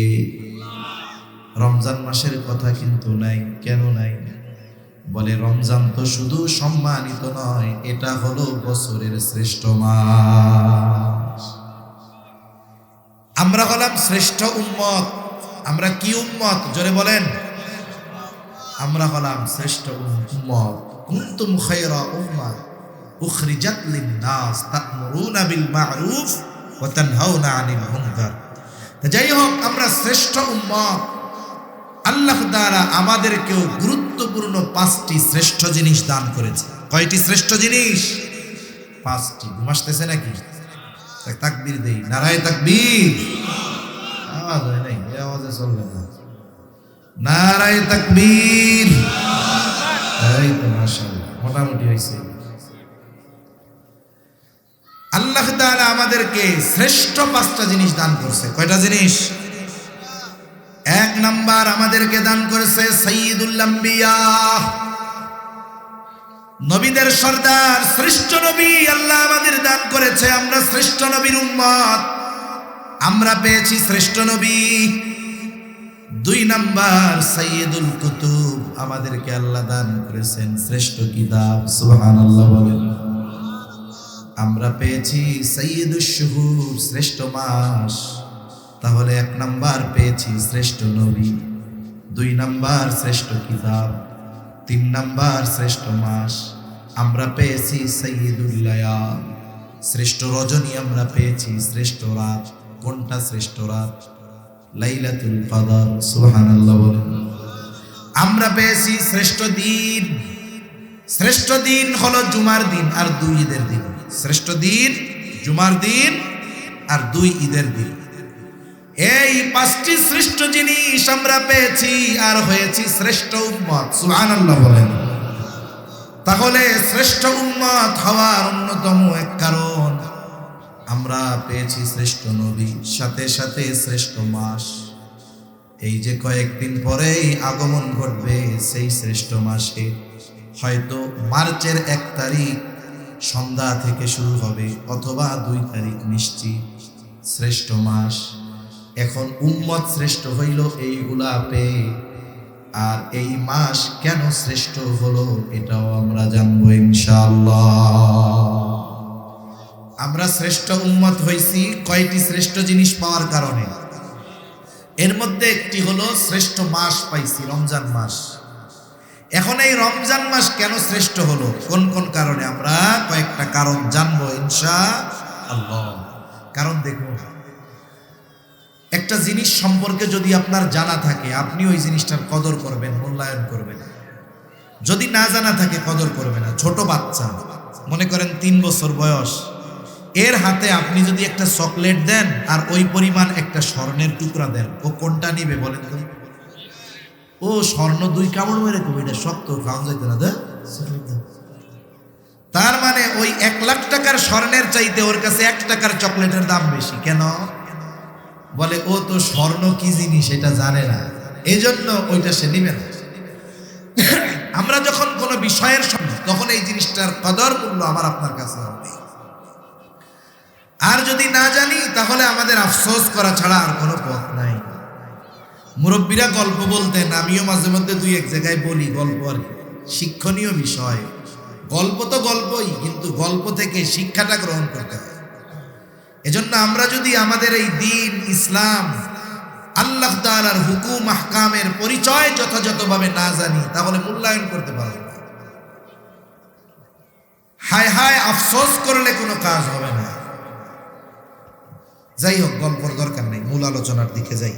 Speaker 1: রমজান মাসের কথা কিন্তু নাই। কেন নাই? বলে রমজান তো শুধু সম্মানিত নয়, এটা হলো বছরের শ্রেষ্ঠ মাস। আমরা হলাম শ্রেষ্ঠ উম্মত। আমরা কি উম্মত? জোরে বলেন। আমরা হলাম শ্রেষ্ঠ উম্মত। কুনতুম খায়রা উম্মাহ উখরিজাত লিন-নাস তা'মুরুনা বিল মা'রুফ ওয়া তানহাউনা আনিল মুনকার। যাই হোক, আমরা শ্রেষ্ঠ উম্মত। আল্লাহ তাআলা আমাদেরকেও গুরুত্বপূর্ণ 5টি শ্রেষ্ঠ জিনিস দান করেছে। কয়টি শ্রেষ্ঠ জিনিস? 5টি। ঘুমাসতেছে নাকি? তাকবীর দেই, নারায়ে তাকবীর। আওয়াজ হয় নাই, এই আওয়াজে চলবে না। নারায়ে তাকবীর। এই তো মাশাআল্লাহ, মোটামুটি হইছে। আল্লাহ তাআলা আমাদেরকে শ্রেষ্ঠ 5টা জিনিস দান করছে। কয়টা জিনিস? 1 নাম্বার আমাদেরকে দান করেছে সাইয়্যিদুল আম্বিয়া, নবীদের সর্দার, শ্রেষ্ঠ নবী আল্লাহ আমাদের দান করেছে। আমরা শ্রেষ্ঠ নবীর উম্মত, আমরা পেয়েছি শ্রেষ্ঠ নবী। 2 নাম্বার সাইয়্যিদুল কুতুব, আমাদেরকে আল্লাহ দান করেছেন শ্রেষ্ঠ কিতাব। সুবহানাল্লাহ বলেন। আমরা পেয়েছি সাইয়্যিদুশ শুহুর, শ্রেষ্ঠ মাস। তাহলে 1 নাম্বার পেয়েছি শ্রেষ্ঠ নবী, 2 নাম্বার শ্রেষ্ঠ কিতাব, 3 নাম্বার শ্রেষ্ঠ মাস। আমরা পেয়েছি সাইয়্যিদুল লায়াল, শ্রেষ্ঠ রজনী। আমরা পেয়েছি শ্রেষ্ঠ রাত। কোনটা শ্রেষ্ঠ রাত? লাইলাতুল কদর। সুবহানাল্লাহ বলেন। আমরা পেয়েছি শ্রেষ্ঠ দিন। শ্রেষ্ঠ দিন হলো জুমার দিন আর 2 ঈদের দিন। শ্রেষ্ঠ দিন জুমার দিন আর 2 ঈদের দিন। এই 5টি শ্রেষ্ঠ জিনিস আমরা পেয়েছি আর হয়েছি শ্রেষ্ঠ উম্মত। সুবহানাল্লাহ বলেন। তাহলে শ্রেষ্ঠ উম্মত হওয়ার অন্যতম এক কারণ, আমরা পেয়েছি শ্রেষ্ঠ নবী, সাথে সাথে শ্রেষ্ঠ মাস। এই যে কয়েকদিন পরেই আগমন ঘটবে সেই শ্রেষ্ঠ মাসে, হয়তো মার্চের 1 তারিখ সন্ধ্যা থেকে শুরু হবে, অথবা 2 তারিখ নিশ্চিত শ্রেষ্ঠ মাস। এখন উম্মত শ্রেষ্ঠ হইল এইগুলা পেয়ে, আর এই মাস কেন শ্রেষ্ঠ হলো এটাও আমরা জানবো ইনশাআল্লাহ। আমরা শ্রেষ্ঠ উম্মত হইছি কয়টি শ্রেষ্ঠ জিনিস পাওয়ার কারণে। এর মধ্যে একটি হলো শ্রেষ্ঠ মাস পাইছি, রমজান মাস। এখন এই রমজান মাস কেন শ্রেষ্ঠ হলো, কোন কোন কারণে, আমরা কয়েকটা কারণ জানবো ইনশাআল্লাহ। কারণ দেখুন, একটা জিনিস সম্পর্কে যদি আপনার জানা থাকে, আপনি ওই জিনিসটার কদর করবেন, মূল্যায়ন করবেন। যদি না জানা থাকে, কদর করবে না। ছোট বাচ্চা, মনে করেন 3 বছর বয়স, এর হাতে আপনি যদি একটা চকলেট দেন আর ওই পরিমাণ একটা স্বর্ণের টুকরা দেন, ও কোনটা নিবে বলেন তো? ও স্বর্ণ 2 কামড় মেরে কবি, এটা শক্ত, খাওয়া যাইতে না, চকলেট দেন। তার মানে ওই 1 লাখ টাকার স্বর্ণের চাইতে ওর কাছে 1 টাকার চকলেটের দাম বেশি। কেন? বলে ও তো স্বর্ণ কি জিনিস এটা জানে না, এই জন্য ওইটা সে নিবে না। আমরা যখন কোনো বিষয়ের সঙ্গে, তখন এই জিনিসটার কদর মূল্য আমার আপনার কাছে হবে। আর যদি না জানি তাহলে আমাদের আফসোস করা ছাড়া আর কোনো পথ নাই। মুরব্বীরা গল্প বলতেন, আমিও মাঝে মধ্যে 2-1 জায়গায় বলি গল্প, আর শিক্ষণীয় বিষয়। গল্প তো গল্পই, কিন্তু গল্প থেকে শিক্ষাটা গ্রহণ করতে হয়। এজন্য আমরা যদি আমাদের এই দিন ইসলাম, আল্লাহ তাআলার হুকুম আহকামের পরিচয় যথাযথভাবে না জানি, তাহলে মূল্যায়ন করতে পারব না। হায় হায় আফসোস করলে কোনো কাজ হবে না। যাই হোক, গল্পর দরকার নেই, মূল আলোচনার দিকে যাই।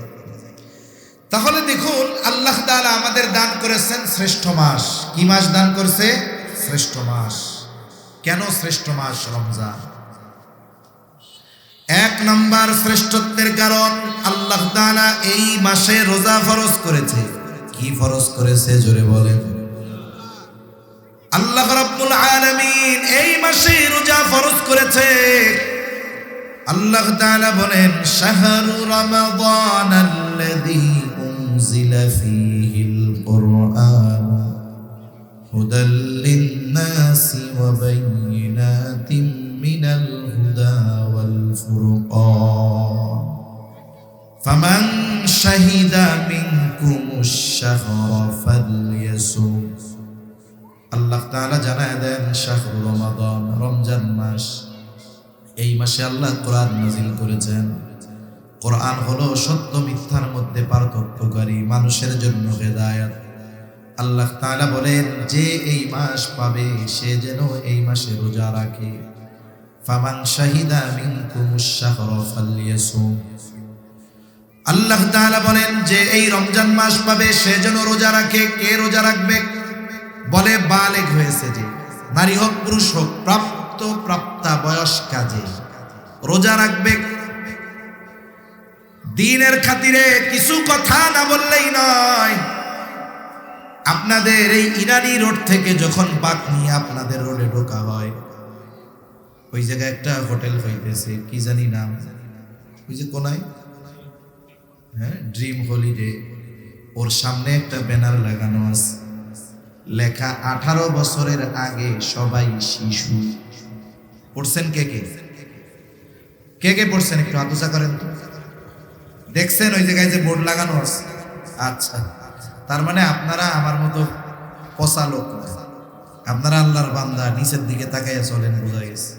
Speaker 1: তাহলে দেখুন, আল্লাহ তাআলা আমাদের দান করেছেন শ্রেষ্ঠ মাস। কি মাস দান করেছে? শ্রেষ্ঠ মাস। কেন শ্রেষ্ঠ মাস রমজান? 1 নম্বর শ্রেষ্ঠত্বের কারণ, আল্লাহ তাআলা এই মাসে রোজা ফরজ করেছে। কি ফরজ করেছে জোরে বলেন? আল্লাহ রাব্বুল আলামিন এই মাসে রোজা ফরজ করেছে। আল্লাহ তাআলা বলেন, শাহরু রমাদানাল্লাযী উনজিলা ফীহিল কুরআন হুদাল লিন-নাসি ওয়া বায়িনাতিন মিনাল হুদা ওয়াল ফুরকান ফামান শাহিদা মিনকুমুশ শাহরা ফালইয়াসুম। আল্লাহ তাআলা জানায় দেন, শাহরু রমাদান, রমজান মাস, এই মাসে আল্লাহ কোরআন নাযিল করেছেন। কোরআন হলো সত্য মিথ্যার মধ্যে পার্থক্যকারী, মানুষের জন্য হেদায়েত। আল্লাহ তাআলা বলেন, যে এই মাস পাবে সে যেন এই মাসে রোজা রাখে। ফামান শাহিদা মিনকুমুশ শাহরা ফালইয়াসুম। আল্লাহ তাআলা বলেন, যে এই রমজান মাস পাবে সে যেন রোজা রাখে। কে রোজা রাখবে? বলে বালেগ হয়েছে, যে নারী হোক পুরুষ হোক, প্রাপ্তা বয়স্কা যে রোজা রাখবে। দ্বীনের খাতিরে কিছু কথা না বললেই নয়। আপনাদের এই ইরানি রোড থেকে যখন বাক নিয়ে আপনাদের রোডে ঢোকা হয়, ওই জায়গায় একটা হোটেল হইতেছে, কি জানি নাম, ওই যে কোনায়, হ্যাঁ, ড্রিম হলিডে। ওর সামনে একটা ব্যানার লাগানো আছে, লেখা 18 বছরের আগে সবাই শিশু। পড়ছেন কে কে? কে কে পড়ছেন? একটু হাত উঁচা করেন তো। দেখছেন ওই জায়গায় যে বোর্ড লাগানো আছে? আচ্ছা, তার মানে আপনারা আমার মতো পচা লোক, আপনারা আল্লাহর বান্দা, নিচের দিকে তাকাইয়া চলেন, বোঝা গেছে।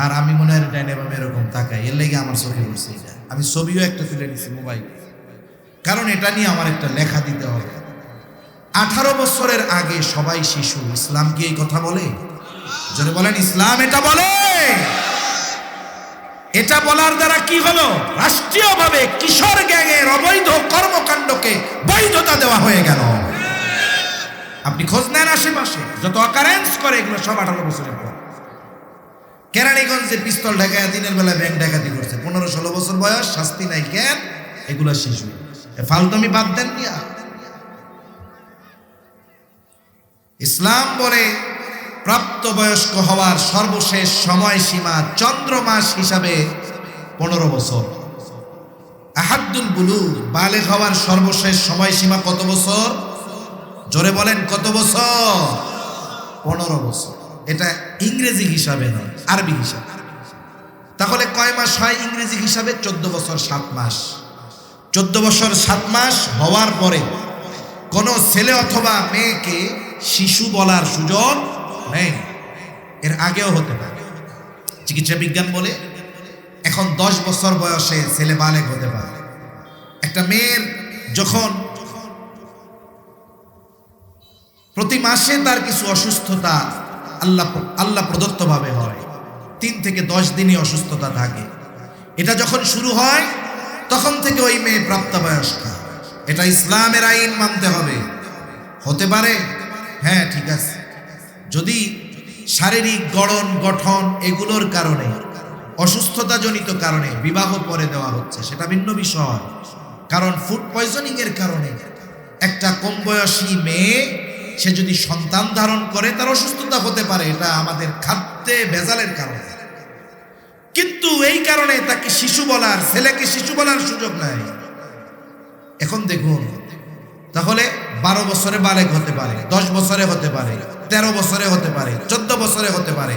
Speaker 1: আর আমি মনে হয় ডাইনে বামে এরকম তাকাই, এর লেগে আমার চোখে পড়ছে এটা। আমি ছবিও একটা তুলে নিছি মোবাইল, কারণ এটা নিয়ে আমার একটা লেখা দিতে হবে। 18 বছরের আগে সবাই শিশু। ইসলাম কি এই কথা বলে? যদি বলেন ইসলাম এটা বলে। এটা বলার দ্বারা কি হলো? রাষ্ট্রীয়ভাবে কিশোর গ্যাংয়ের অবৈধ কর্মকাণ্ডকে বৈধতা দেওয়া হয়ে গেল। আপনি খোঁজ নেন আশেপাশে যত অকারেন্স করে, এগুলো সব 18 বছরের পর। কেরানীগঞ্জে পিস্তল ঢাকায় দিনের বেলা ব্যাংক ডাকাতি করছে, 15-16 বছর বয়স, শাস্তি নাই কেন? এগুলা শিশু। ফালতুমি বাদ দেন মিয়া। ইসলাম বলে প্রাপ্তবয়স্ক হওয়ার সর্বশেষ সময়সীমা চন্দ্রমাস হিসাবে 15 বছর। আহাদ্দুল বুলুগ, বালেগ হওয়ার সর্বশেষ সময়সীমা কত বছর? জোরে বলেন কত বছর? 15 বছর। এটা ইংরেজি হিসাবে নয়, আরবি হিসাবে। তাহলে কয় মাস হয় ইংরেজি হিসাবে? 14 বছর 7 মাস। 14 বছর 7 মাস হওয়ার পরে কোনো ছেলে অথবা মেয়েকে শিশু বলার সুযোগ নেই। এর আগেও হতে পারে। চিকিৎসা বিজ্ঞান বলে এখন 10 বছর বয়সে ছেলে বালেগ হতে পারে। একটা মেয়ের যখন প্রতি মাসে তার কিছু অসুস্থতা আল্লাহ প্রদত্ত ভাবে হয়, 3 থেকে 10 দিনই অসুস্থতা থাকে। এটা যখন শুরু হয় তখন থেকে ওই মেয়ে প্রাপ্তবয়স্কা। এটা ইসলামের আইন মানতে হবে। হতে পারে, হ্যাঁ ঠিক আছে, যদি শারীরিক গঠন এগুলোর কারণে অসুস্থতাজনিত কারণে বিবাহ পরে দেওয়া হচ্ছে, সেটা ভিন্ন বিষয়। কারণ ফুড পয়জনিং এর কারণে একটা কম বয়সী মেয়ে সে যদি সন্তান ধারণ করে তার অসুস্থতা হতে পারে, এটা আমাদের খাদ্যে ভেজালের কারণে। কিন্তু এই কারণে তাকে শিশু বলার, ছেলেকে শিশু বলার সুযোগ নাই। এখন দেখুন, তাহলে 12 বছরে বালেগ হতে পারে, 10 বছরে হতে পারে, 13 বছরে হতে পারে, 14 বছরে হতে পারে।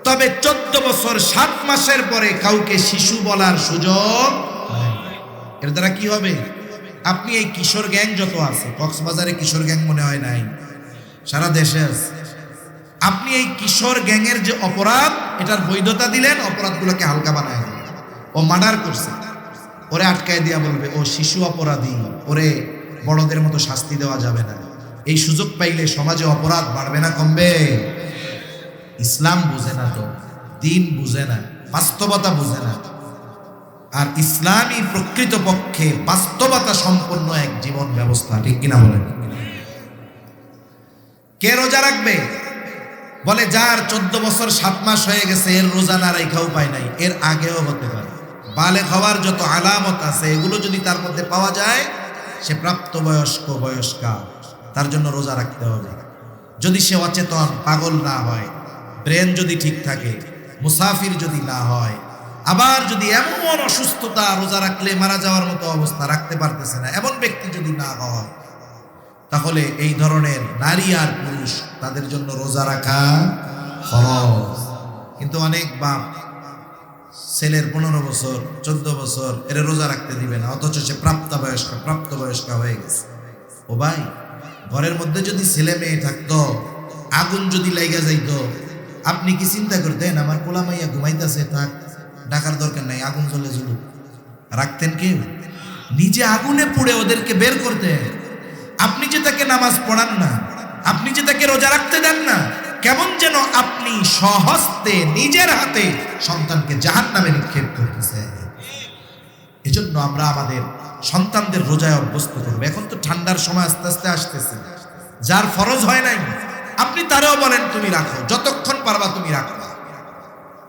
Speaker 1: তবে 14 বছর 7 মাসের পরে কাউকে শিশু বলার সুযোগ নাই। এর দ্বারা কি হবে? আপনি এই কিশোর গ্যাং যত আছে, কক্সবাজারে কিশোর গ্যাং মনে হয় নাই, সারা দেশে আছে। আপনি এই কিশোর গ্যাংয়ের যে অপরাধ, এটার বৈধতা দিলেন, অপরাধগুলোকে হালকা বানায় দিলেন। ও মার্ডার করছে, ওরে আটকায় দিয়া বলবে ও শিশু অপরাধী, ওরে বড়দের মতো শাস্তি দেওয়া যাবে না। এই সুযোগ পাইলে সমাজে অপরাধ বাড়বে না কমবে? ইসলাম বুঝে না, তো দিন বুঝে না, বাস্তবতা বুঝে না। আর ইসলামই প্রকৃতপক্ষে বাস্তবতা সম্পন্ন এক জীবন ব্যবস্থা, ঠিক কিনা বলেন? কে রোজা রাখবে? বলে যার 14 বছর 7 মাস হয়ে গেছে, এর রোজা না রাখাও পায় নাই, এর আগেও হতে পারে। বালেগ হওয়ার যত আলামত আছে এগুলো যদি তার মধ্যে পাওয়া যায়, সে প্রাপ্তবয়স্ক বয়স্কা, তার জন্য রোজা রাখতে হবে। যদি সে অচেতন, পাগল না হয়, ব্রেন যদি ঠিক থাকে, মুসাফির যদি না হয়, আবার যদি এমন অসুস্থতা, রোজা রাখলে মারা যাওয়ার মতো অবস্থা, রাখতে পারতেছে না, এমন ব্যক্তি যদি না হয়, তাহলে এই ধরনের নারী আর পুরুষ তাদের জন্য রোজা রাখা ফরজ। কিন্তু অনেক বাপ ছেলের 15 বছর 14 বছর এর রোজা রাখতে দিবে না, অথচ সে প্রাপ্তবয়স্কা হয়ে গেছে। ও ভাই, ঘরের মধ্যে যদি ছেলে মেয়ে থাকতো, আগুন যদি লাইগা যাইতো, আপনি কি চিন্তা করতেন আমার কোলা মাইয়া ঘুমাইতেছে, থাক, ডাকার দরকার নাই, আগুন জ্বলে জ্বলুক? রাখতেন কি? নিজে আগুনে পুড়ে ওদেরকে বের করতেন। আপনি যে তাকে নামাজ পড়ান না, আপনি যে তাকে রোজা রাখতে দেন না, কেমন যেন আপনি স্বহস্তে নিজের হাতে সন্তানকে জাহান্নামে নিক্ষেপ করতেছেন। এজন্য আমরা আমাদের সন্তানদের রোজায় অভ্যস্ত করবো। এখন তো ঠান্ডার সময় আস্তে আস্তে আসতেছে, যার ফরজ হয় নাই আপনি তারেও বলেন তুমি রাখো, যতক্ষণ পারবা তুমি রাখো,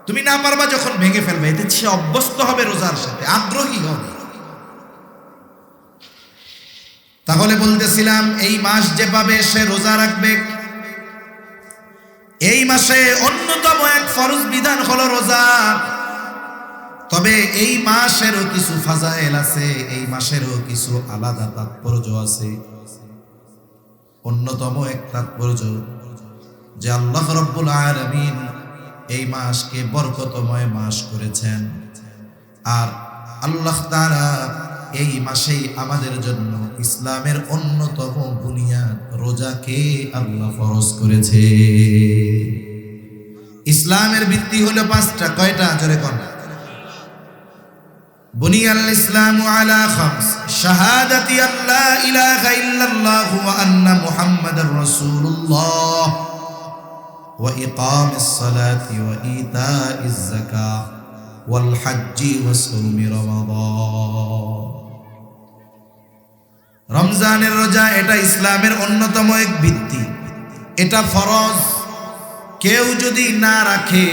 Speaker 1: তুমি না পারবা যখন ভেঙে ফেলবে, এতে সে অভ্যস্ত হবে, রোজার সাথে আগ্রহী হবে। তাহলে বলতেছিলাম, এই মাস যেভাবে সে রোজা রাখবে, এই মাসে অন্যতম এক ফরজ বিধান হলো রোজা। তবে এই মাসেরও কিছু ফাজাইল আছে, এই মাসেরও কিছু আলাদা তাৎপর্য আছে। অন্যতম এক তাৎপর্য যে আল্লাহ রাব্বুল আলামিন এই মাসকে বরকতময় মাস করেছেন, আর আল্লাহ তাআলা এই মাসেই আমাদের জন্য ইসলামের অন্যতম বুনিয়াদ রোজাকে আল্লাহ ফরজ করেছে। ইসলামের ভিত্তি হলো 5টা। কয়টা? জোরে কোন? বুনিয়াল ইসলামু আলা খামস, শাহাদাতি আল্লা ইলাহা ইল্লাল্লাহু ওয়া আন্না মুহাম্মাদার রাসূলুল্লাহ, ওয়া ইকামিস সালাতি ওয়া ইতাইজ যাকাত ওয়াল হজ্জি ওয়া সাওমি রমাদান। রমজানের রোজা এটা ইসলামের অন্যতম এক ভিত্তি, এটা ফরজ। কেউ যদি না রাখে,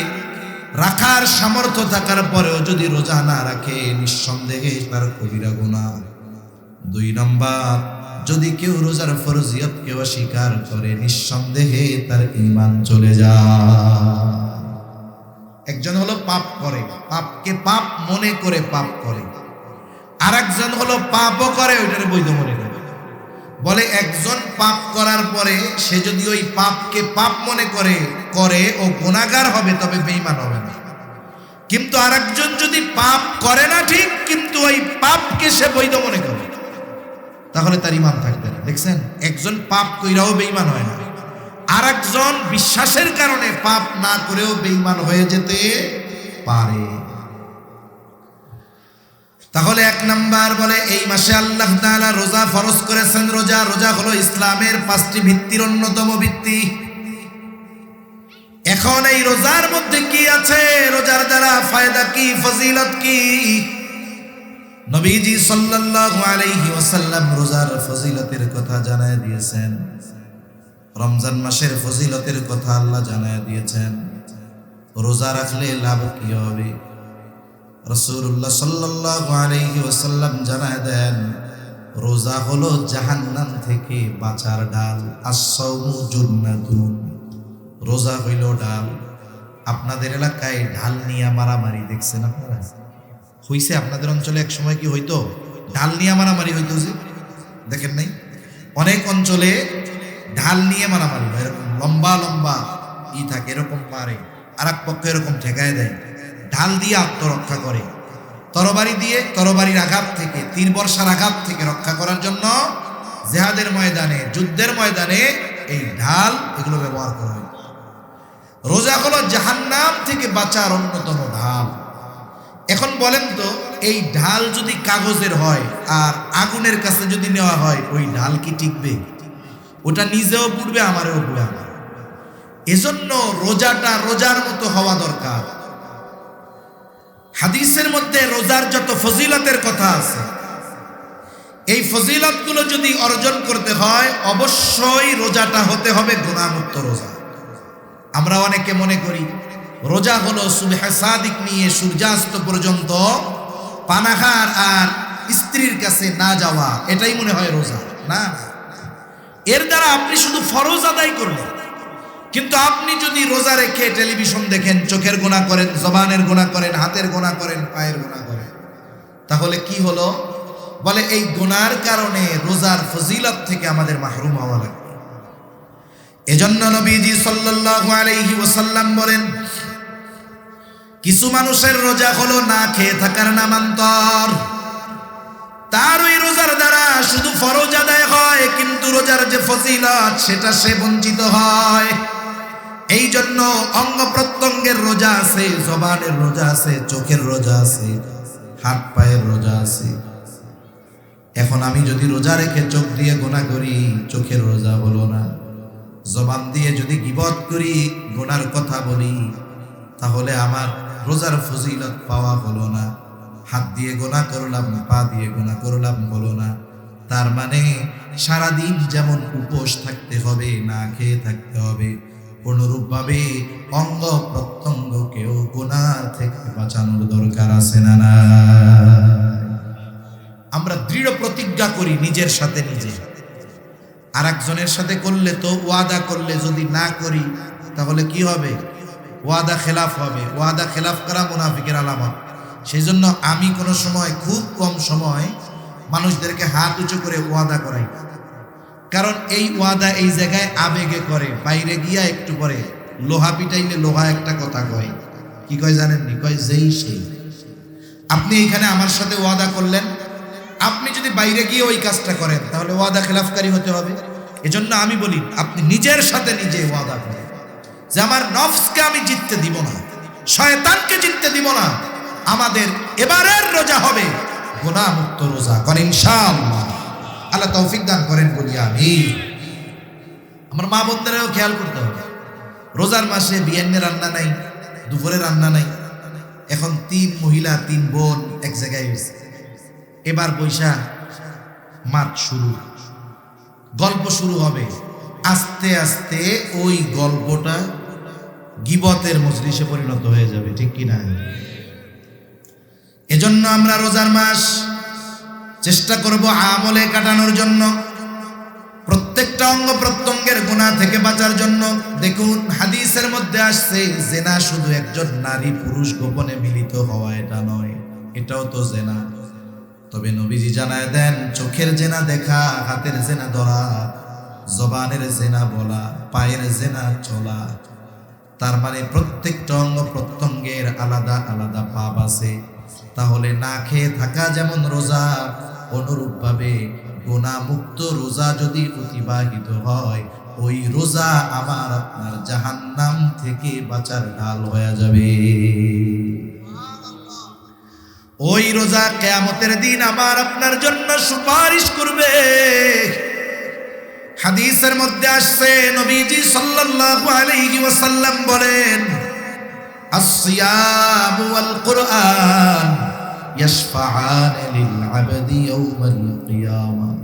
Speaker 1: রাখার সামর্থ্য থাকার পরেও যদি রোজা না রাখে, নিঃসন্দেহে তার কবিরা গুনাহ। 2 নম্বর, যদি কেউ রোজার ফরজিয়তকে অস্বীকার করে, নিঃসন্দেহে তার ঈমান চলে যায়। একজন হলো পাপ করে, পাপকে পাপ মনে করে পাপ করে, আর একজন হলো পাপও করে, ওইটার বৈধ মনে করে। বলে একজন পাপ করার পরে সে যদি ওই পাপকে পাপ মনে করে ও গুনাহগার হবে, তবে বেঈমান হবে না। কিন্তু আরেকজন যদি পাপ করে না ঠিক, কিন্তু ওই পাপকে সে বৈধ মনে করে, তাহলে তার ঈমান থাকবে না। দেখছেন, একজন পাপ কইরাও বেঈমান হয় না, আরেকজন বিশ্বাসের কারণে পাপ না করেও বেঈমান হয়ে যেতে পারে। তাহলে 1 নাম্বার বলে এই মাসে আল্লাহ তাআলা রোজা ফরজ করেছেন। রোজা হলো ইসলামের 5টি ভিত্তির অন্যতম ভিত্তি। এখন এই রোজার মধ্যে কি আছে, রোজার দ্বারা ফায়দা কি, ফজিলত কি? নবীজি সাল্লাল্লাহু আলাইহি ওয়াসাল্লাম রোজার ফজিলতের কথা জানায় দিয়েছেন। রমজান মাসের ফজিলতের কথা আল্লাহ জানায় দিয়েছেন। রোজা রাখলে লাভ কি হবে? রাসূলুল্লাহ সাল্লাল্লাহু আলাইহি ওয়াসাল্লাম জানায় দেন, রোজা হলো জাহান্নাম থেকে বাঁচার ডাল। আস-সাওমু জুন্নাতুন, রোজা হইল ডাল। আপনাদের এলাকায় ঢাল নিয়ে মারামারি দেখছেন আপনারা? হইছে আপনাদের অঞ্চলে এক সময় কি হইতো? ঢাল নিয়ে মারামারি হইতো যে, দেখেন নাই? অনেক অঞ্চলে ঢাল নিয়ে মারামারি হয়, এরকম লম্বা লম্বা থাকে, এরকম পারে, আর এক পক্ষ এরকম ঠেকায় দেয়, ঢাল দিয়ে আত্মরক্ষা করে। তরবারি দিয়ে, তরবারির আঘাত থেকে, তীর বর্ষার আঘাত থেকে রক্ষা করার জন্য জিহাদের ময়দানে, যুদ্ধের ময়দানে এই ঢাল এগুলো ব্যবহার করা হয়। রোজা হলো জাহান্নাম থেকে বাঁচার অন্যতম ঢাল। এখন বলেন তো, এই ঢাল যদি কাগজের হয় আর আগুনের কাছে যদি নেওয়া হয়, ওই ঢাল কি টিকবে? ওটা নিজেও পুড়বে, আমারও পুড়বে। এজন্য রোজাটা রোজার মতো হওয়া দরকার। হাদিসের মধ্যে রোজার যত ফজিলতের কথা আছে, এই ফজিলতগুলো যদি অর্জন করতে হয়, অবশ্যই রোজাটা হতে হবে গুনাহমুক্ত রোজা। আমরা অনেকে মনে করি রোজা হলো সুবহে সাদিক নিয়ে সূর্যাস্ত পর্যন্ত পানাহার আর স্ত্রীর কাছে না যাওয়া, এটাই মনে হয় রোজা। না, এর দ্বারা আপনি শুধু ফরজ আদায় করবেন। কিন্তু আপনি যদি রোজা রেখে টেলিভিশন দেখেন, চোখের গুনাহ করেন, জবানের গুনাহ করেন, হাতের গুনাহ করেন, পায়ের গুনাহ করেন, তাহলে কি হলো? বলে এই গুনার কারণে রোজার ফজিলত থেকে আমাদের মাহরুম হওয়া লাগবে। এজন্য নবীজি সাল্লাল্লাহু আলাইহি ওয়াসাল্লাম বলেন, কিছু মানুষের রোজা হলো না খেয়ে থাকার নামান্তর। তার ওই রোজার দ্বারা শুধু ফরজ আদায় হয়, কিন্তু রোজার যে ফজিলত সেটা সে বঞ্চিত হয়। এই জন্য অঙ্গ প্রত্যঙ্গের রোজা আছে, জবানের রোজা আছে, চোখের রোজা আছে, হাত পায়ের রোজা আছে। এখন আমি যদি রোজা রেখে চোখ দিয়ে গুনাহ করি, চোখের রোজা হলো না। জবান দিয়ে যদি গীবত করি, গুনার কথা বলি, তাহলে আমার রোজার ফজিলত পাওয়া হলো না। হাত দিয়ে গুনাহ করলাম, পা দিয়ে গুনাহ করলাম, হলো না। তার মানে সারাদিন যেমন উপোস থাকতে হবে, না খেয়ে থাকতে হবে, অনুরূপভাবে অঙ্গ প্রত্যঙ্গকেও গুনাহ থেকে বাঁচানোর দরকার আছে না? না, আমরা দৃঢ় প্রতিজ্ঞা করি নিজের সাথে নিজে। আর একজনের সাথে করলে তো, ওয়াদা করলে যদি না করি তাহলে কি হবে? ওয়াদা খেলাফ হবে। ওয়াদা খেলাফ করা মুনাফিকের আলামত। সেই জন্য আমি কোনো সময়, খুব কম সময় মানুষদেরকে হাত উঁচু করে ওয়াদা করাই। কারণ এই ওয়াদা এই জায়গায় আবেগে করে, বাইরে গিয়া একটু করে লোহা পিটাইলে লোহা একটা কথা কয়। কি কয় জানেননি? কয় যেই সেই। আপনি এখানে আমার সাথে ওয়াদা করলেন, আপনি যদি বাইরে গিয়ে ওই কাজটা করেন তাহলে ওয়াদা খেলাফকারী হতে হবে। এজন্য আমি বলি, আপনি নিজের সাথে নিজে ওয়াদা করেন যে আমার নফসকে আমি জিততে দিব না, শয়তানকে জিততে দিব না। আমাদের এবারের রোজা হবে গুনাহমুক্ত রোজা। করেন ইনশাআল্লাহ। আল্লাহ তৌফিক দান করেন বলি আমিন। আমার মা বোনদেরও খেয়াল করতে হবে, রোজার মাসে বিয়ান্নে রান্না নাই, দুপুরে রান্না নাই। এখন 3 মহিলা 3 বোন এক জায়গায় হয়েছে। এবার বৈশা মাত শুরু, গল্প শুরু হবে। আস্তে আস্তে ওই গল্পটা গীবতের মজলিসে পরিণত হয়ে যাবে, ঠিক কি না? এজন্য আমরা রোজার মাস চেষ্টা করব আমলে কাটানোর জন্য, প্রত্যেকটা অঙ্গ প্রত্যঙ্গের গুনাহ থেকে বাঁচার জন্য। দেখুন হাদিসের মধ্যে আসছে, জেনা শুধু একজন নারী পুরুষ গোপনে মিলিত হওয়া এটা নয়, এটাও তো জেনা। তবে নবীজি জানায় দেন, চোখের জেনা দেখা, হাতের জেনা ধরা, জবানের জেনা বলা, পায়ের জেনা চলা। তার মানে প্রত্যেকটা অঙ্গ প্রত্যঙ্গের আলাদা আলাদা পাপ আছে। তাহলে না খেয়ে থাকা যেমন রোজা, অনুরূপভাবে গুনাহমুক্ত রোজা যদি অতিবাহিত হয়, ওই রোজা আমার আপনার জাহান্নাম থেকে বাঁচার ঢাল হয়ে যাবে। ওই রোজা কিয়ামতের দিন আমার আপনার জন্য সুপারিশ করবে। হাদিসের মধ্যে আসছে, নবীজি সাল্লাল্লাহু আলাইহি ওয়াসাল্লাম বলেন, as-siyam wal Qur'an yashfa'an lil 'abdi yawm al-qiyamah।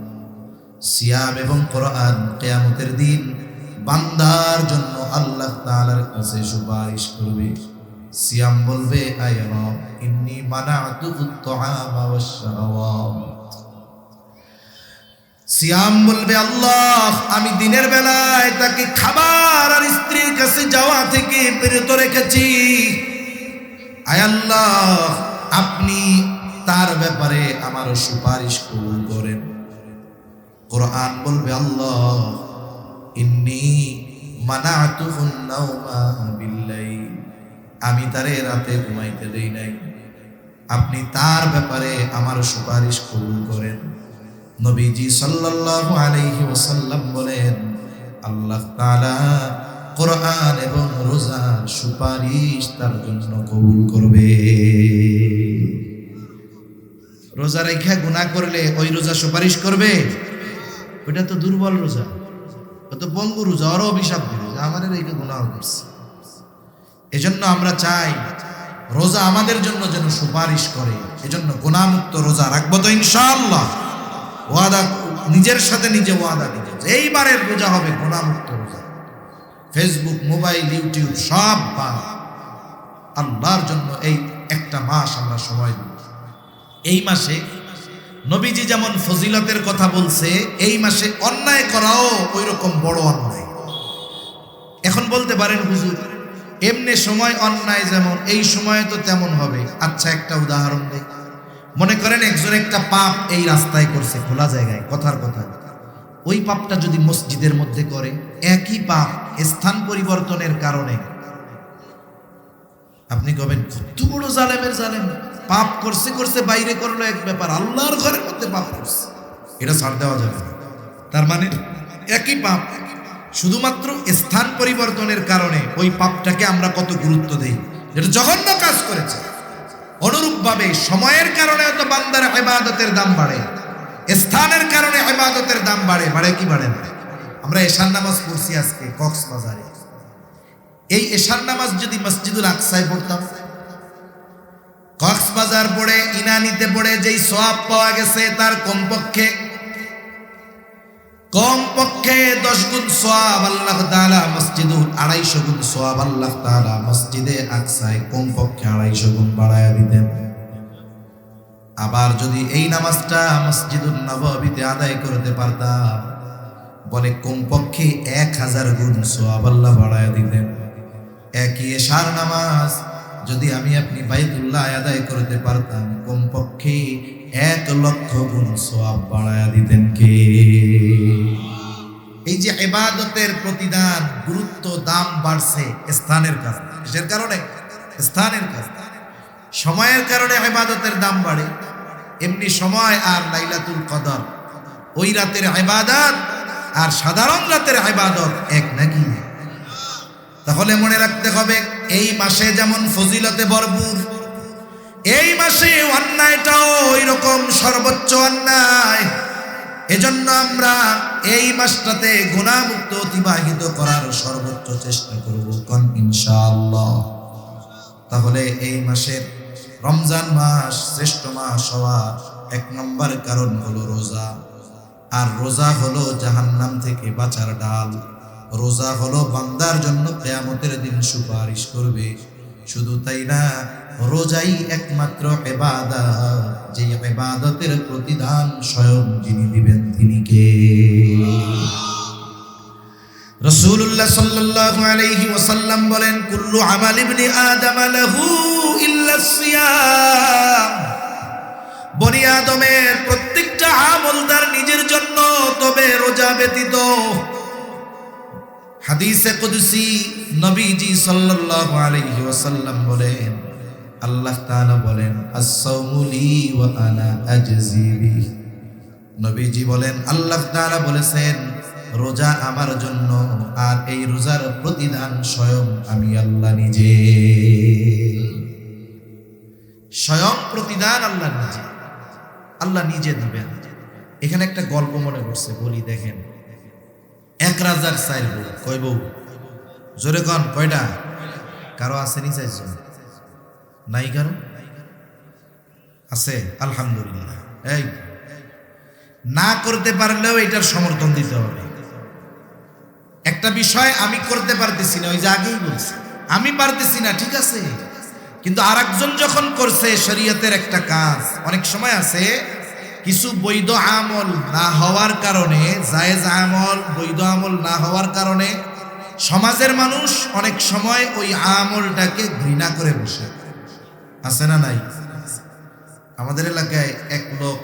Speaker 1: সিয়াম এবং কোরআন কিয়ামতের দিন বান্দার জন্য আল্লাহ তাআলার কাছে সুপারিশ করবে। সিয়াম বলবে আয় রব ইন্নী মানাতুহু আত-তাআমা ওয়াশ-শাহাওয়াত। সিয়াম বলবে আল্লাহ আমি দিনের বেলায় তাকে খাবার আর স্ত্রীর কাছে যাওয়া থেকে বিরত রেখেছি, আয় আল্লাহ আপনি তার ব্যাপারে আমার সুপারিশ কবুল করেন। কোরআন বলবে আল্লাহ ইন্নী মানাতুহুন নাওমা বিল্লাইল, আমি তারে রাতে ঘুমাইতে দেই নাই, আপনি তার ব্যাপারে আমার সুপারিশ কবুল করেন। নবীজি সাল্লাল্লাহু আলাইহি ওয়াসাল্লাম বলেন আল্লাহ তাআলা কোরআন এবং রোজার সুপারিশ তার জন্য কবুল করবে। রোজা রেখে গুনাহ করলে ওই রোজা সুপারিশ করবে? ওটা তো দুর্বল রোজা, ও তো পঙ্গু রোজা, আরো অভিশাপ দিবে যে আমাদের রেখে গুনাহ করছে। এজন্য আমরা চাই রোজা আমাদের জন্য যেন সুপারিশ করে। এজন্য গুনাহমুক্ত রোজা রাখবো তো ইনশাআল্লাহ। ওয়াদা নিজের সাথে নিজে ওয়াদা দিতে, এইবারের রোজা হবে গুনাহমুক্ত রোজা। ফেসবুক, মোবাইল, ইউটিউব সব বাদ, আল্লাহর জন্য এই একটা মাস আমরা সময় দিব। এই মাসে নবীজি যেমন ফজিলতের কথা বলছে, এই মাসে অন্যায় করাও ওই রকম বড় অন্যায়। এখন বলতে পারেন হুজুর এমনি সময় অন্যায় যেমন, এই সময় তো তেমন হবে। আচ্ছা একটা উদাহরণ দেই। মনে করেন একজন একটা পাপ এই রাস্তায় করছে, খোলা জায়গায়, কথার কথা, ওই পাপটা যদি মসজিদের মধ্যে করে, একই পাপ স্থান পরিবর্তনের কারণে আপনি কবেন কত বড় জালেমের জালেম, পাপ করছে করছে বাইরে করলো এক ব্যাপার, আল্লাহর ঘরের মধ্যে পাপ করছে, এটা ছাড় দেওয়া যাবে না। তার মানে একই পাপ, শুধুমাত্র স্থান পরিবর্তনের কারণে ওই পাপটাকে আমরা কত গুরুত্ব দেই, যেটা জঘন্য কাজ করেছে। অনুরূপভাবে সময়ের কারণে তো বান্দার ইবাদতের দাম বাড়ে, স্থানের কারণে ইবাদতের দাম বাড়ে। বাড়ে কি বাড়ে না? আমরা এশার নামাজ পড়ছি আজকে কক্সবাজারে, এই এশার নামাজ যদি মসজিদুল আকসায় পড়তাম, কক্সবাজার পড়ে ইনানিতে পড়ে যেই সওয়াব পাওয়া গেছে তার কমপক্ষে 10 গুণ সওয়াব আল্লাহ তাআলা মসজিদুল 250 গুণ সওয়াব আল্লাহ তাআলা মসজিদে আকসায় কমপক্ষে 250 গুণ বাড়ায়া দিতেন। আবার যদি এই নামাজটা মসজিদুল নববীতে আদায় করতে পারতাম, বলে কমপক্ষে 1000 গুণ সওয়াব আল্লাহ বাড়ায়া দিতেন। একই এশার নামাজ যদি আমি আপনি বাইতুল্লাহ আদায় করতে পারতাম, কমপক্ষে 1,00,000 গুণ সওয়াব বাড়ায়া দিতেন কে? এই যে ইবাদতের প্রতিদান, গুরুত্ব, দাম বাড়ছে স্থানের কারণে। কিসের কারণে? স্থানের কারণে। সময়ের কারণে ইবাদতের দাম বাড়ে। এমনি সময় আর লাইলাতুল কদর, ওই রাতের ইবাদত আর সাধারণ রাতের ইবাদত এক নাকি? তাহলে মনে রাখতে হবে এই মাসে যেমন ফজিলতে ভরপুর, এই মাসে অন্যায়টাও ওই রকম সর্বোচ্চ অন্যায়। এজন্য আমরা এই মাসটাতে গুনাহমুক্ত অতিবাহিত করার সর্বোচ্চ চেষ্টা করব কোন ইনশাআল্লাহ। তাহলে এই মাসের রমজান মাস শ্রেষ্ঠ মাস হওয়ার 1 নম্বর কারণ হলো রোজা। আর রোজা হলো জাহান্নাম থেকে বাঁচার ডাল। রোজা হলো বান্দার জন্য কিয়ামতের দিন সুপারিশ করবে। শুধু তাই না, রোজাই একমাত্র ইবাদত, যে ইবাদতের প্রতিদান স্বয়ং যিনি দিবেন তিনি কে? রাসূলুল্লাহ সাল্লাল্লাহু আলাইহি ওয়াসাল্লাম বলেন, কুল্লু আমাল ইবনি আদম লাহু ইল্লা সিয়াম। বনি আদমের প্রত্যেকটা আমল তার নিজের জন্য, তবে রোজা ব্যতীত। হাদিসে কুদসি নবীজি সাল্লাল্লাহু আলাইহি ওয়াসাল্লাম বলেন, আল্লাহ তাআলা বলেন, আস-সাওমু লি ওয়া আনা আজজি বিহি। নবীজি বলেন, আল্লাহ তাআলা বলেছেন রোজা আমার জন্য, আর এই রোজার প্রতিদান স্বয়ং আমি আল্লাহ নিজে। স্বয়ং প্রতিদান আল্লাহ নিজে, আল্লাহ নিজে দিবেন। এখানে একটা গল্প মনে পড়ছে, বলি দেখেন। এক রাজার 4 বউ। কয় বউ? জোরে কন, কয়টা? কারো আসেনি 4 জন? নাই কারো? আছে? আলহামদুলিল্লাহ। এই না করতে পারলেও এটার সমর্থন দিতে হবে। একটা বিষয় আমি করতে পারতেছি না, ওই যে আগেই বলছি আমি পারতেছি না, ঠিক আছে, কিন্তু আরেকজন যখন করছে শরীয়তের একটা কাজ, অনেক সময় আছে কিছু বৈধ আমল না হওয়ার কারণে, জায়েজ আমল বৈধ আমল না হওয়ার কারণে সমাজের মানুষ অনেক সময় ওই আমলটাকে ঘৃণা করে বসে আছে না নাই? আমাদের এলাকায় এক লোক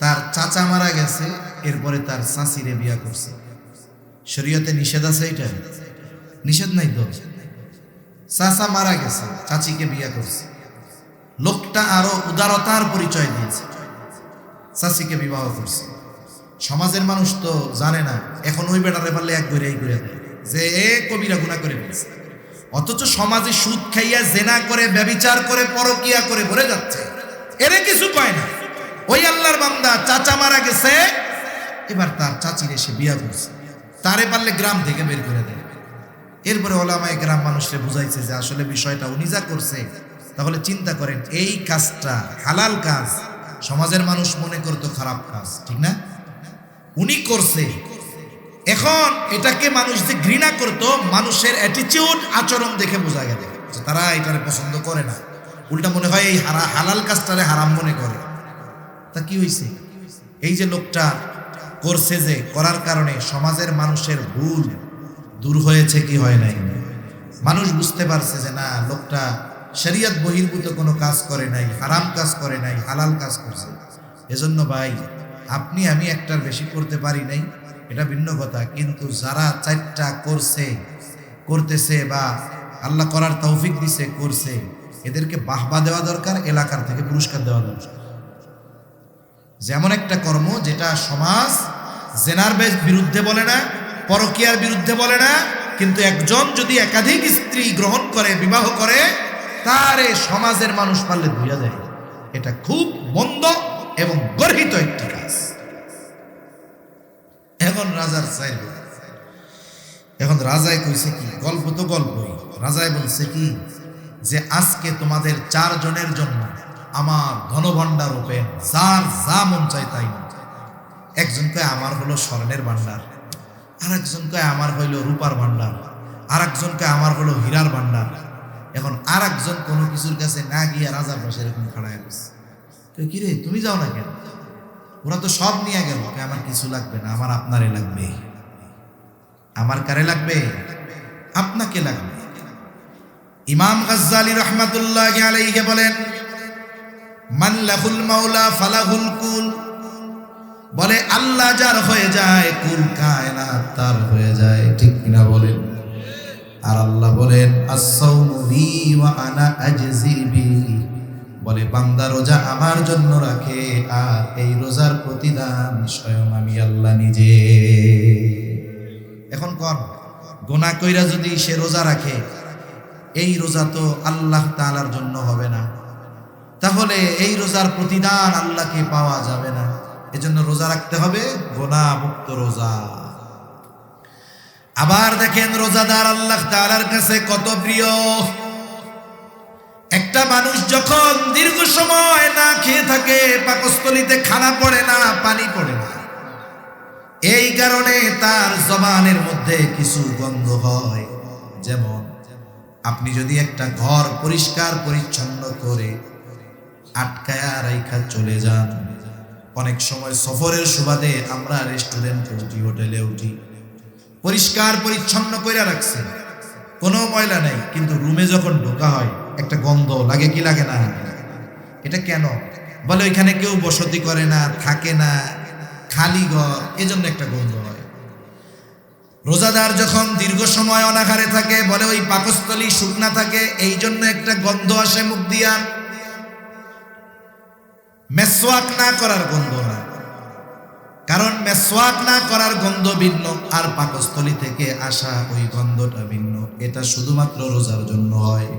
Speaker 1: তার চাচা মারা গেছে, এরপরে তার চাচিরে বিয়া করছে। শরীয়তে নিষেধ আছে এটা? নিষেধ নাই তো। চাচা মারা গেছে, চাচিকে বিয়া করছে। লোকটা আরো উদারতার পরিচয় দিয়েছে, চাচিকে বিবাহ করছে। সমাজের মানুষ তো জানে না, এখন ওই বেটারে পারলে এক করে দেয় যে এ কবিরা গুনাহ করে ফেলছে। অথচ সমাজে সুদ খাইয়া জেনা করে, ব্যভিচার করে, পরকিয়া করে ভরে যাচ্ছে, এর কিছু কয় না। ওই আল্লাহর বান্দা চাচা মারা গেছে, এবার তার চাচির এসে বিয়া করছে, তারে পারলে গ্রাম থেকে বের করে দেয়। এরপরে ওলামায়ে গ্রাম মানুষকে বুঝাইছে যে আসলে বিষয়টা উনি যা করছে, তাহলে চিন্তা করেন এই কাজটা হালাল কাজ, সমাজের মানুষ মনে করতো খারাপ কাজ, ঠিক না? উনি করছে। এখন এটাকে মানুষ যে ঘৃণা করতো, মানুষের অ্যাটিটিউড, আচরণ দেখে বোঝা গেল যে তারা এটারে পছন্দ করে না, উল্টা মনে হয় এই হালাল কাজটারে হারাম মনে করে। তা কি হয়েছে? এই যে লোকটা করছে, যে করার কারণে সমাজের মানুষের ভুল দূর হয়েছে কি হয় নাই? মানুষ বুঝতে পারছে যে না, লোকটা শরীয়ত বহির্ভূত কোনো কাজ করে নাই, হারাম কাজ করে নাই, হালাল কাজ করছে। এজন্য ভাই, আপনি আমি একটার বেশি করতে পারি নাই, এটা ভিন্ন কথা, কিন্তু যারা চারটা করছে, করতেছে, বা আল্লাহ করার তৌফিক দিছে, করছে, এদেরকে বাহবা দেওয়া দরকার, এলাকার থেকে পুরস্কার দেওয়া দরকার। যেমন একটা কর্ম যেটা সমাজ জেনার বিরুদ্ধে বলে না, পরকীয়ার বিরুদ্ধে বলে না, কিন্তু একজন যদি একাধিক স্ত্রী গ্রহণ করে, বিবাহ করে, তারে সমাজের মানুষ পারলে ধুইয়া যায়, এটা খুব মন্দ এবং গর্হিত একটি কাজ। এখন রাজার চাইল, এখন রাজায় কইছে কি, গল্প তো গল্পই, রাজায় বলছে কি যে আজকে তোমাদের 4 জনের জন্য আমার ধনভাণ্ডার ওপেন, যার যা মন চাই তাই। একজন কয় আমার হলো স্বর্ণের ভাণ্ডার, আর একজন কয় আমার হইল রূপার ভাণ্ডার, আর একজন কয় আমার হলো হীরার ভাণ্ডার। এখন আর একজন কোনো কিছুর কাছে না গিয়ে রাজার পাশে এরকম খাড়ায় গেছে, কি রে তুমি যাও না কেন? ওরা তো সব নিয়ে গেল, আমার কিছু লাগবে না, আমার আপনারে লাগবে। আমার কারে লাগবে? আপনাকে লাগবে। ইমাম গাজ্জালী রাহমাতুল্লাহি আলাইহি বলেন, মান লাহুল মাওলা ফালাহুল কুল, বলে আল্লাহ যার হয়ে যায়, কুল কায়নাত তার হয়ে যায়, ঠিক কিনা বলেন? আর আল্লাহ বলেন আস-সাওমু লি ওয়া আনা আজজি বিহি, বলে বান্দা রোজা আমার জন্য রাখে, আর এই রোজার প্রতিদান স্বয়ং আমি আল্লাহ নিজে। এখন কোন গুনাহ কইরা যদি সে রোজা রাখে, এই রোজা তো আল্লাহ তাআলার জন্য হবে না, তাহলে এই রোজার প্রতিদান আল্লাহকে পাওয়া যাবে না। এজন্য রোজা রাখতে হবে, গুনাহ মুক্ত রোজা। আবার দেখেন রোজাদার আল্লাহ তাআলার কাছে কত প্রিয়। একটা মানুষ যখন দীর্ঘ সময় না খেয়ে থাকে, পাকস্থলীতে খানা পড়ে না, পানি পড়ে না, এই কারণে তার জবানের মধ্যে কিছু গন্ধ হয়। যেমন আপনি যদি একটা ঘর পরিষ্কার পরিচ্ছন্ন করে আটকায়া রাইখা চলে যান, অনেক সময় সফরের সুবাদে আমরা রেস্টুরেন্টে উঠি, হোটেলে উঠি, পরিষ্কার পরিচ্ছন্ন করে রাখছে, কোনো ময়লা নেই, কিন্তু রুমে যখন ঢোকা হয় একটা গন্ধ লাগে, কি লাগে না? এটা কেন? বলে ওইখানে কেউ বসতি করে না, থাকে না, খালি ঘর, এজন্য একটা গন্ধ হয়। রোজাদার যখন দীর্ঘ সময় অনাহারে থাকে, বলে ওই পাকস্থলী শুকনা থাকে, এই জন্য একটা গন্ধ আসে মুখ দিয়া। মেসওয়াক না করার গন্ধ না, কারণ মেসওয়াক না করার গন্ধ ভিন্ন, আর পাকস্থলী থেকে আসা ওই গন্ধটা ভিন্ন। এটা শুধুমাত্র রোজার জন্য হয়।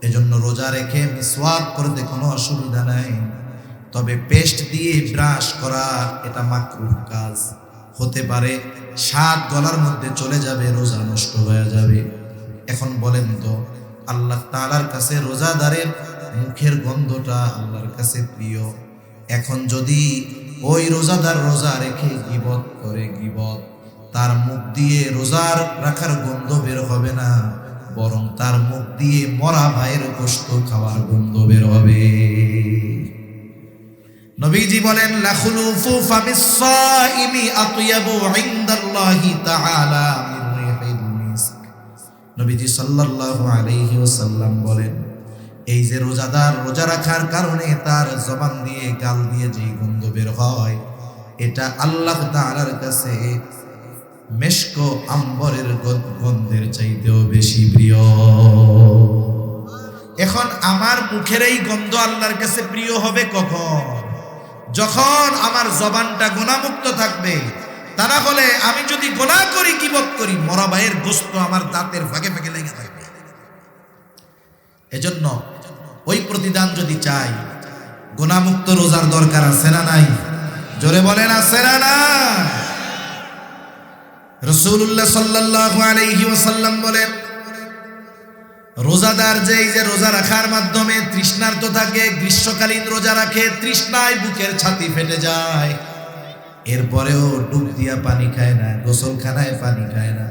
Speaker 1: এজন্য রোজা রেখে মিসওয়াক করতে কোনো অসুবিধা নাই, তবে পেস্ট দিয়ে ব্রাশ করা এটা মাকরুহ কাজ হতে পারে, স্বাদ গলার মধ্যে চলে যাবে, রোজা নষ্ট হয়ে যাবে। এখন বলেন তো, আল্লাহ তাআলার কাছে রোজাদারের মুখের গন্ধটা আল্লাহর কাছে প্রিয়। এখন যদি ওই রোজাদার রোজা রেখে গীবত করে, গীবত, তার মুখ দিয়ে রোজার রাখার গন্ধ বের হবে না, বরং তার মুখ দিয়ে মরা ভাইয়ের গোশত খাওয়ার গন্ধ বের হবে। নবীজি বলেন লাখুলুফু ফামিস সাইমি আতয়াবু ইনদাল্লাহি তাআলা মিন রিহিল মিস্ক। নবীজি সাল্লাল্লাহু আলাইহি ওয়াসাল্লাম বলেন, এই যে রোজাদার রোজা রাখার কারণে তার জবান দিয়ে গাল দিয়ে যে গন্ধ বের হয়, এটা আল্লাহ তাআলার কাছে মেশক আম্বরের গন্ধের চাইতেও বেশি প্রিয়। এখন আমার মুখের এই গন্ধ আল্লাহর কাছে প্রিয় হবে কখন? যখন আমার জবানটা গুনাহমুক্ত থাকবে। তা না হলে আমি যদি গুনাহ করি, কিবত করি, মরা ভাইয়ের গোশত আমার দাঁতের ফাঁকে ফাঁকে লেগে থাকবে। এজন্য ওই প্রতিদান যদি চাই, গুনাহমুক্ত রোজার দরকার আছে না নাই? জোরে বলেন আছে না নাই? রাসূলুল্লাহ সাল্লাল্লাহু আলাইহি ওয়াসাল্লাম বলেন, রোজাদার যে এই যে রোজা রাখার মাধ্যমে তৃষ্ণার্ত থাকে, গ্রীষ্মকালীন রোজা রাখে, তৃষ্ণায় বুকের ছাতি ফেটে যায়, এরপরেও ডুব দিয়া পানি খায় না, গোসলখানায় পানি খায় না,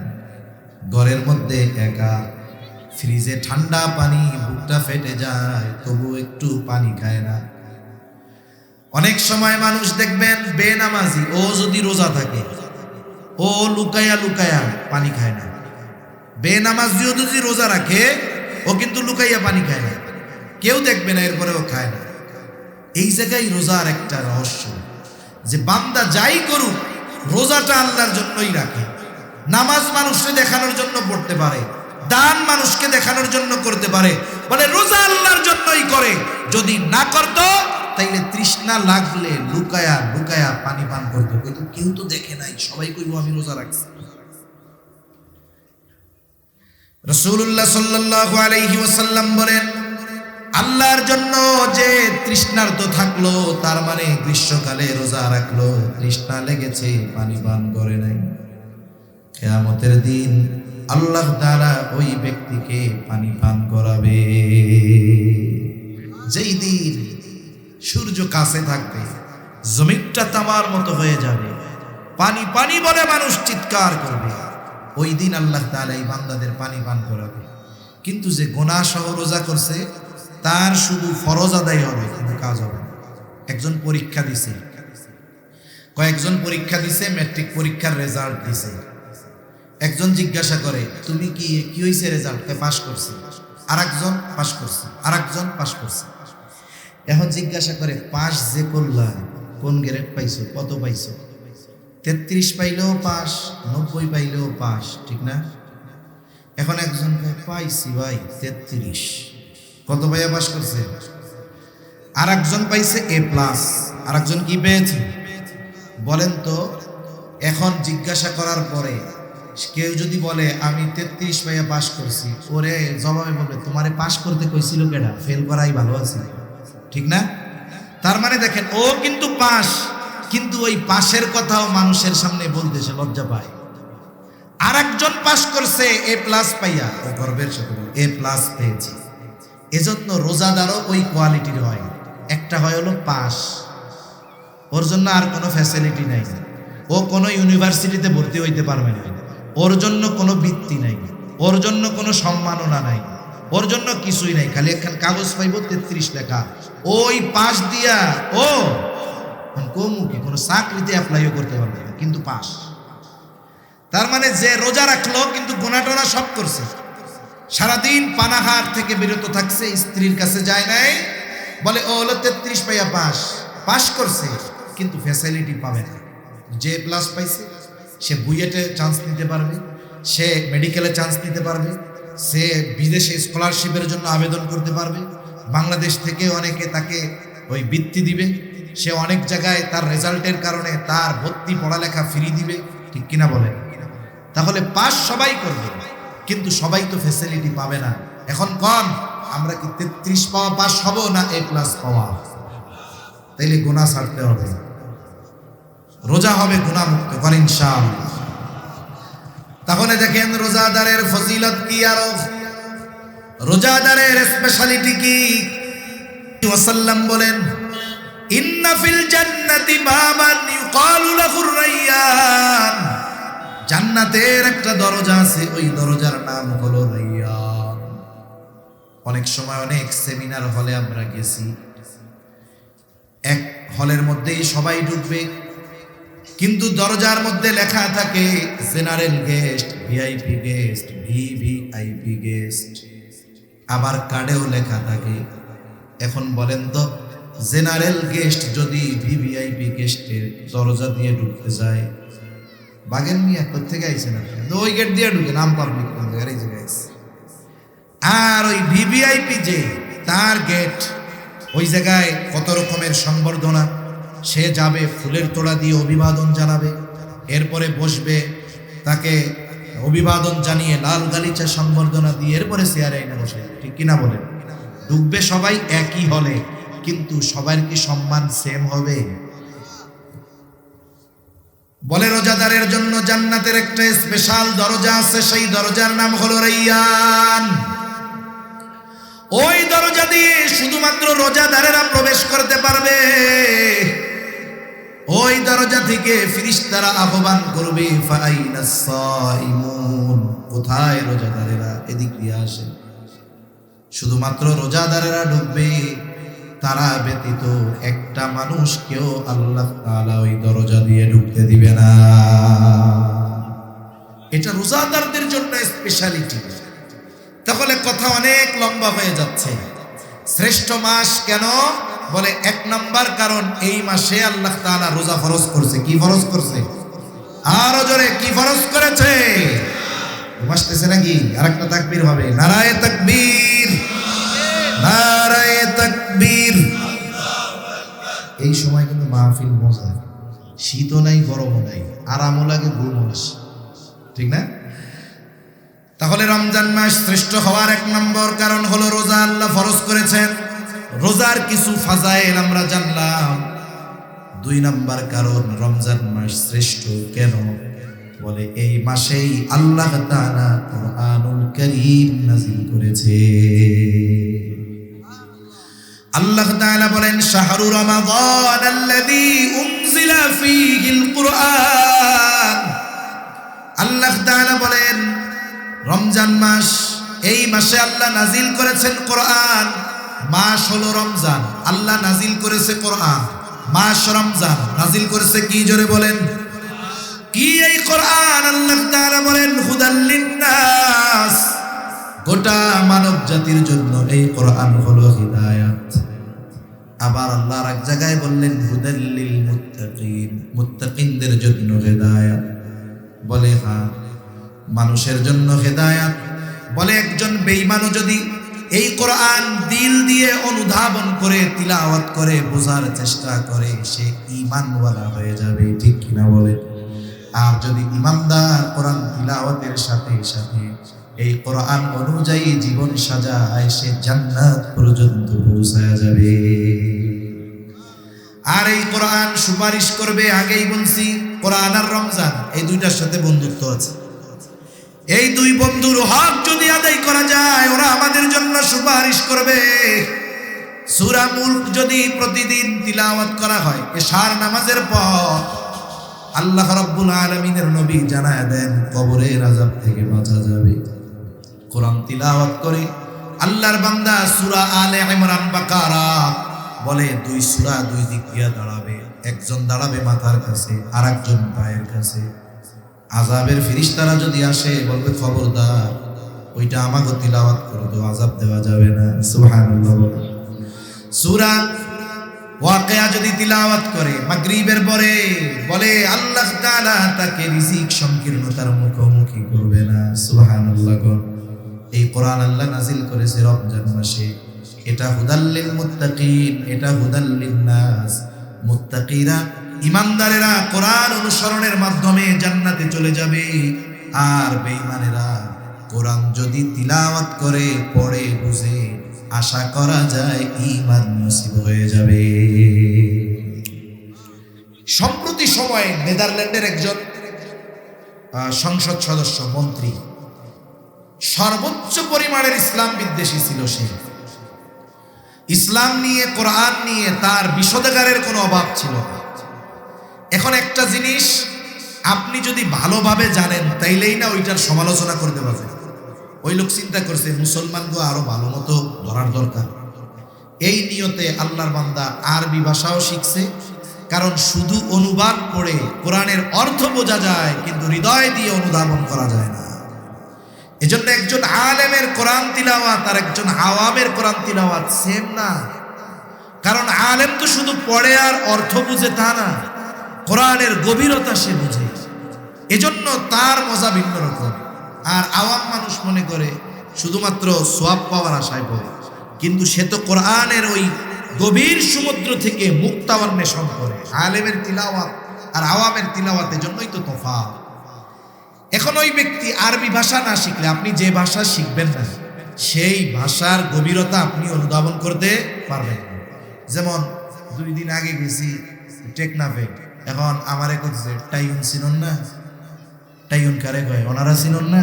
Speaker 1: ঘরের মধ্যে একা, ফ্রিজে ঠান্ডা পানি, বুকটা ফেটে যায়, তবু একটু পানি খায় না। অনেক সময় মানুষ দেখবেন বেনামাজি, ও যদি রোজা থাকে, ও লুকায়া লুকায়া পানি খায় না। বেনামাজিও যদি রোজা রাখে, ও কিন্তু লুকাইয়া পানি খায় না, কেউ দেখবে না, এরপরেও খায় না। এই জায়গায় রোজার একটা রহস্য, যে বান্দা যাই করুক রোজাটা আল্লাহর জন্যই রাখে। নামাজ মানুষকে দেখানোর জন্য পড়তে পারে, দান মানুষকে দেখানোর জন্য করতে পারে, বলে রোজা আল্লাহর জন্যই করে। যদি না করতো তাইলে তৃষ্ণা লাগলে লুকায়া লুকায়া পানি পান করতো, কিন্তু কেউ তো দেখে নাই, সবাই কইবো আমি রোজা রাখছি। রাসূলুল্লাহ সাল্লাল্লাহু আলাইহি ওয়াসাল্লাম বলেন, আল্লাহর জন্য যে তৃষ্ণার্ত থাকলো, তার মানে গ্রীষ্মকালে রোজা রাখলো, তৃষ্ণা লেগেছে, পানি পান করে নাই, কিয়ামতের দিন আল্লাহ তাআলা ওই ব্যক্তিকে পানি পান করাবে। যেই দিন সূর্য কাছে থাকবে, জমিনটা তামার মতো হয়ে যাবে, পানি পানি বলে মানুষ চিৎকার করবে, ওই দিন আল্লাহ তাআলা এই বান্দাদের পানি পান করাবে। কিন্তু যে গুনাহ সহ রোজা করছে, তার শুধু ফরজ আদায় হবে, কিন্তু কাজ হবে না। একজন পরীক্ষা দিছে, কয়েকজন পরীক্ষা দিছে, ম্যাট্রিক পরীক্ষার রেজাল্ট দিছে। একজন জিজ্ঞাসা করে, তুমি কি হয়েছে রেজাল্ট? পাস করছি। আরেকজন পাস করছে, আরেকজন পাস করছে। এখন জিজ্ঞাসা করে, পাস যে করলাম, কোন গ্রেড পাইছো, কত পাইছো? 33 পাইলেও পাস, 90 পাইলেও পাস, ঠিক না? এখন একজন পাইছি ভাই 33, কত পাইয়া পাস করছে? আর একজন পাইছে A+, আর একজন কি পেয়েছে? বলেন তো, এখন জিজ্ঞাসা করার পরে কেউ যদি বলে আমি 33 পাইয়া পাস করছি, ওরে জবাবে বলবে, তোমারে পাস করতে কইছিল কেডা? ফেল করাই ভালো আছে, ঠিক না? তার মানে দেখেন, ও কিন্তু পাস, কিন্তু ওই পাশের কথাও মানুষের সামনে বলতে সে লজ্জা পায়। আর একজন পাস করছে A+ পাইয়া, ও গর্বের সাথে বলে A+ পেয়েছি। এজন্য রোজাদারও ওই কোয়ালিটির হয়। একটা হয় হলো পাস, ওর জন্য আর কোনো ফ্যাসিলিটি নাই, ও কোনো ইউনিভার্সিটিতে ভর্তি হইতে পারবে না, ওর জন্য কোনো বৃত্তি নাই, ওর জন্য কোনো সম্মাননা নাই, ওর জন্য কিছুই নাই, খালি একখান কাগজ পাইব 33 লেখা। ওই পাস দিয়া ও কমুখে কোনো চাকরিতে অ্যাপ্লাইও করতে পারবে না, কিন্তু পাস। তার মানে যে রোজা রাখলো কিন্তু গুনাহ টোনা সব করছে, সারাদিন পানাহার থেকে বিরত থাকছে, স্ত্রীর কাছে যায় নাই, বলে ও হলো 33 পাইয়া পাস, পাস করছে, কিন্তু ফ্যাসিলিটি পাবে না। যে A+ পাইছে সে বুয়েটে চান্স নিতে পারবে, সে মেডিকেলে চান্স নিতে পারবে, সে বিদেশে স্কলারশিপের জন্য আবেদন করতে পারবে, বাংলাদেশ থেকে অনেকে তাকে ওই বৃত্তি দিবে, সে অনেক জায়গায় তার রেজাল্টের কারণে তার ভর্তি পড়ালেখা ফ্রি দিবে, ঠিক কিনা বলেন? তাহলে পাস সবাই করবে, কিন্তু সবাই তো ফ্যাসিলিটি পাবে না। এখন কোন আমরা কি 33 পাওয়া পাস হব না A+ পাওয়া? তাইলে গুনাহ ছাড়তে হবে, রোজা হবে গুনাহ মুক্ত করে ইনশাআল্লাহ। তাহলে দেখেন রোজাদারের ফজিলত কি, আরো রোজাদারের স্পেশালিটি কি? ওয়াসাল্লাম বলেন, ইন্না ফিল জান্নাতি বাবান ইউকালু লাহুর রায়্যান, জান্নাতের একটা দরজা আছে, ওই দরজার নাম হলো রায়্যান। অনেক সময় অনেক সেমিনার হলে আমরা গেছি, এক হলের মধ্যেই সবাই ঢুকবে, কিন্তু দরজার মধ্যে লেখা থাকে general guest, VIP guest, VVIP guest, আবার কার্ডেও লেখা থাকে। এখন বলেন তো, জেনারেল গেস্ট যদি ভিভিআইপি গেস্টের দরজা দিয়ে ঢুকতে যায়, বাগের মিয়া কোথেকে আইছেন আপনি? ওই গেট দিয়ে ঢুকে নাম পাবলিক কোন জায়গায় জায়গায়। আর ওই ভিভিআইপি যে তার গেট, ওই জায়গায় কত রকমের সংবর্ধনা, সে যাবে ফুলের তোড়া দিয়ে অভিবাদন জানাবে, এরপরে বসবে, তাকে অভিবাদন জানিয়ে লাল গালিচা সংবর্ধনা দিয়ে এরপরে চেয়ারে এনে বসে, ঠিক কিনা বলেন? ঢুকবে সবাই একই হলে, কিন্তু সবার কি সম্মান সেম হবে? বলে রোজাদারের জন্য জান্নাতের একটা স্পেশাল দরজা আছে, সেই দরজার নাম হলো রাইয়ান। ওই দরজা দিয়ে শুধুমাত্র রোজাদারেরা প্রবেশ করতে পারবে। ওই দরজা থেকে ফেরেশতারা আহ্বান করবে, ফাআইনাস সাইমুন, কোথায় রোজাদারেরা? এদিক দিয়ে আসে। শুধুমাত্র রোজাদারেরা ঢুকবে, তারা ব্যতীত একটা মানুষকেও আল্লাহ তাআলা ওই দরজা দিয়ে ঢুকতে দিবে না। এটা রোজাদারদের জন্য স্পেশালিটি। তাহলে কথা অনেক লম্বা হয়ে যাচ্ছে। শ্রেষ্ঠ মাস কেন? বলে এক নাম্বার কারণ এই মাসে আল্লাহ তাআলা রোজা ফরজ করছে। কি ফরজ করছে? আরো জোরে, কি ফরজ করেছে? বুঝতেছে নাকি? আরেকটা তাকবীর হবে, নারায়ে তাকবীর, নারায়ে তাকবীর। এই সময় কিন্তু মাহফিল মজা, শীতও নাই, গরমও নাই, আরামও লাগে, ঘুমও আসে, ঠিক না? তাহলে রমজান মাস শ্রেষ্ঠ হওয়ার এক নম্বর কারণ হলো রোজা আল্লাহ ফরজ করেছেন। রোজার কিছু ফাজাইল আমরা জানলাম। দুই নাম্বার কারণ রমজান মাস শ্রেষ্ঠ কেন? বলে এই মাসেই আল্লাহ তাআলা কুরআনুল কারীম নাযিল করেছে। আল্লাহ তাআলা বলেন, শাহরু রমাদান আল্লাযী উনজিলা ফীহিল কুরআন। আল্লাহ তাআলা বলেন রমজান মাস, এই মাসে আল্লাহ নাজিল করেছেন কোরআন। মাস হলো রমজান, আল্লাহ নাজিল করেছে কোরআন। মাস রমজান, নাজিল করেছে কি? জোরে বলেন, কি এই কোরআন? আল্লাহ তাআলা বলেন হুদাল লিন্নাস, গোটা মানব জাতির জন্য এই কোরআন হলো হিদায়াত। আবার আল্লাহ এক জায়গায় বললেন হুদাল লিল মুত্তাকিন, মুত্তাকিনদের জন্য হিদায়াত। বলে হ্যাঁ, মানুষের জন্য হেদায়াত। বলে একজন বেঈমানও যদি এই কোরআন দিল দিয়ে অনুধাবন করে, তিলাওয়াত করে, বোঝার চেষ্টা করে, সে ঈমানওয়ালা হয়ে যাবে, ঠিক কিনা বলে? আর যদি ঈমানদার কোরআন তিলাওয়াতের সাথে সাথে এই কোরআন অনুযায়ী জীবন সাজায়, সে জান্নাত পর্যন্ত পৌঁছায়া যাবে। আর এই কোরআন সুপারিশ করবে। আগেই বলছি, কোরআন আর রমজান এই দুইটার সাথে বন্ধুত্ব আছে। এই দুই বন্ধুর হক যদি আদায় করা যায়, ওরা আমাদের জন্য সুপারিশ করবে। সূরা মুলক যদি প্রতিদিন তিলাওয়াত করা হয় এশার নামাজের পর, আল্লাহ রাব্বুল আলামিনের নবী জানায় দেন কবরের আযাব থেকে বাঁচা যাবে। কোরআন তিলাওয়াত করে আল্লাহর বান্দা সূরা আলে ইমরান, বাকারা, বলে দুই সূরা দুই দিক দিয়ে দাঁড়াবে। একজন দাঁড়াবে মাথার কাছে, আর একজন পায়ের কাছে। আযাবের ফেরেশতারা যদি আসে, বলবে খবরদার, ওইটা আমাকে তিলাওয়াত করে দাও, আযাব দেওয়া যাবে না। সুবহানাল্লাহ। সূরা ওয়াকিয়া যদি তিলাওয়াত করে মাগরিবের পরে, বলে আল্লাহ তাআলা তাকে রিজিক সংকীর্ণতার মুখোমুখি করবে না। সুবহানাল্লাহ। এই কোরআন আল্লাহ নাজিল করেছে রমজান মাসে। এটা হুদাল লিল মুত্তাকিন, এটা হুদাল লিন নাস। মুত্তাকিরা, ঈমানদারেরা কোরআন অনুসরণের মাধ্যমে জান্নাতে চলে যাবে। আর বেঈমানেরা কোরআন যদি তিলাওয়াত করে, পড়ে, বুঝে, আশা করা যায় ঈমান নসিব হয়ে যাবে। সম্প্রতি সময়ে নেদারল্যান্ডের একজন সংসদ সদস্য, মন্ত্রী, সর্বোচ্চ পরিমাণের ইসলাম বিদ্বেষী ছিল। সে ইসলাম নিয়ে, কোরআন নিয়ে তার বিশোধাগারের কোনো অভাব ছিল না। এখন একটা জিনিস আপনি যদি ভালোভাবে জানেন, তাইলেই না ওইটার সমালোচনা করতে পারবেন। ওই লোক চিন্তা করছে মুসলমানকে আরো ভালো মতো ধরার দরকার। এই নিয়তে আল্লাহর বান্দা আরবি ভাষাও শিখছে, কারণ শুধু অনুবাদ পড়ে কোরআনের অর্থ বোঝা যায়, কিন্তু হৃদয় দিয়ে অনুধাবন করা যায় না। এজন্য একজন আলেমের কোরআন তিলাওয়াত আর একজন আওয়ামের কোরআন তিলাওয়াত সেম না। কারণ আলেম তো শুধু পড়ে আর অর্থ বুঝে তা না, কোরআনের গভীরতা সে বুঝে, এজন্য তার মজা ভিন্ন রকম। আর আওয়াম মানুষ মনে করে শুধুমাত্র সোয়াব পাওয়ার আশায় পড়ে, কিন্তু সে তো কোরআনের ওই গভীর সমুদ্র থেকে মুক্তান্বেষণ করে। আলেমের তিলাওয়াত আর আওয়ামের তিলাওয়াতের জন্যই তো তফাৎ। এখন ওই ব্যক্তি আরবি ভাষা না শিখলে আপনি যে ভাষা শিখবেন না, সেই ভাষার গভীরতা আপনি অনুধাবন করতে পারবেন। যেমন 2 দিন আগে গেছি টেকনাফে, এখন আমারে করছে টাইউন চিনন না, টাইউন কারে কয় ওনারা চিনন না,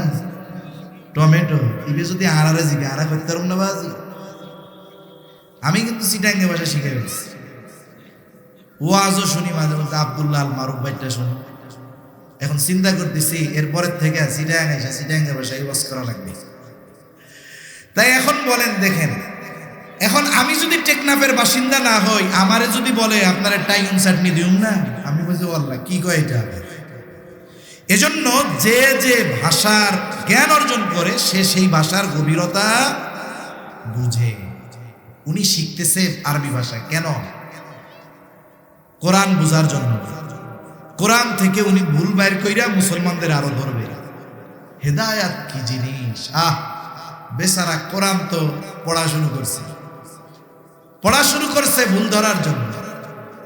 Speaker 1: টমেটো ইবে যদি আড়ারে জিবে আড়া করতে পারব না বাজি। আমি কিন্তু চিটাঙ্গে ভাষা শিখে গেছি, ওয়াজও শুনি মাঝে মধ্যে, আব্দুল্লাহ আল মারুফ ভাইটা শুনি। এখন চিন্তা করতেছি এরপরের থেকে চিটাঙ্গে ভাষায় ওয়াজ করা লাগবে। তাই এখন বলেন, দেখেন, এখন আমি যদি টেকনাফের বাসিন্দা না হই, আমারে যদি বলে আপনারা টাইউন চাটনি দিউন না, আমি বলছি আল্লাহ কি কয় এটা। এজন্য যে যে ভাষার জ্ঞান অর্জন করে সে সেই ভাষার গভীরতা বুঝে। উনি শিখতেছে আরবি ভাষা কেন? কোরআন বুঝার জন্য। কোরআন থেকে উনি ভুল বাইর কইরা মুসলমানদের আরো ধরবে। হেদায়াত কি জিনিস! বেচারা কোরআন তো পড়া শুরু করছে ভুল ধরার জন্য।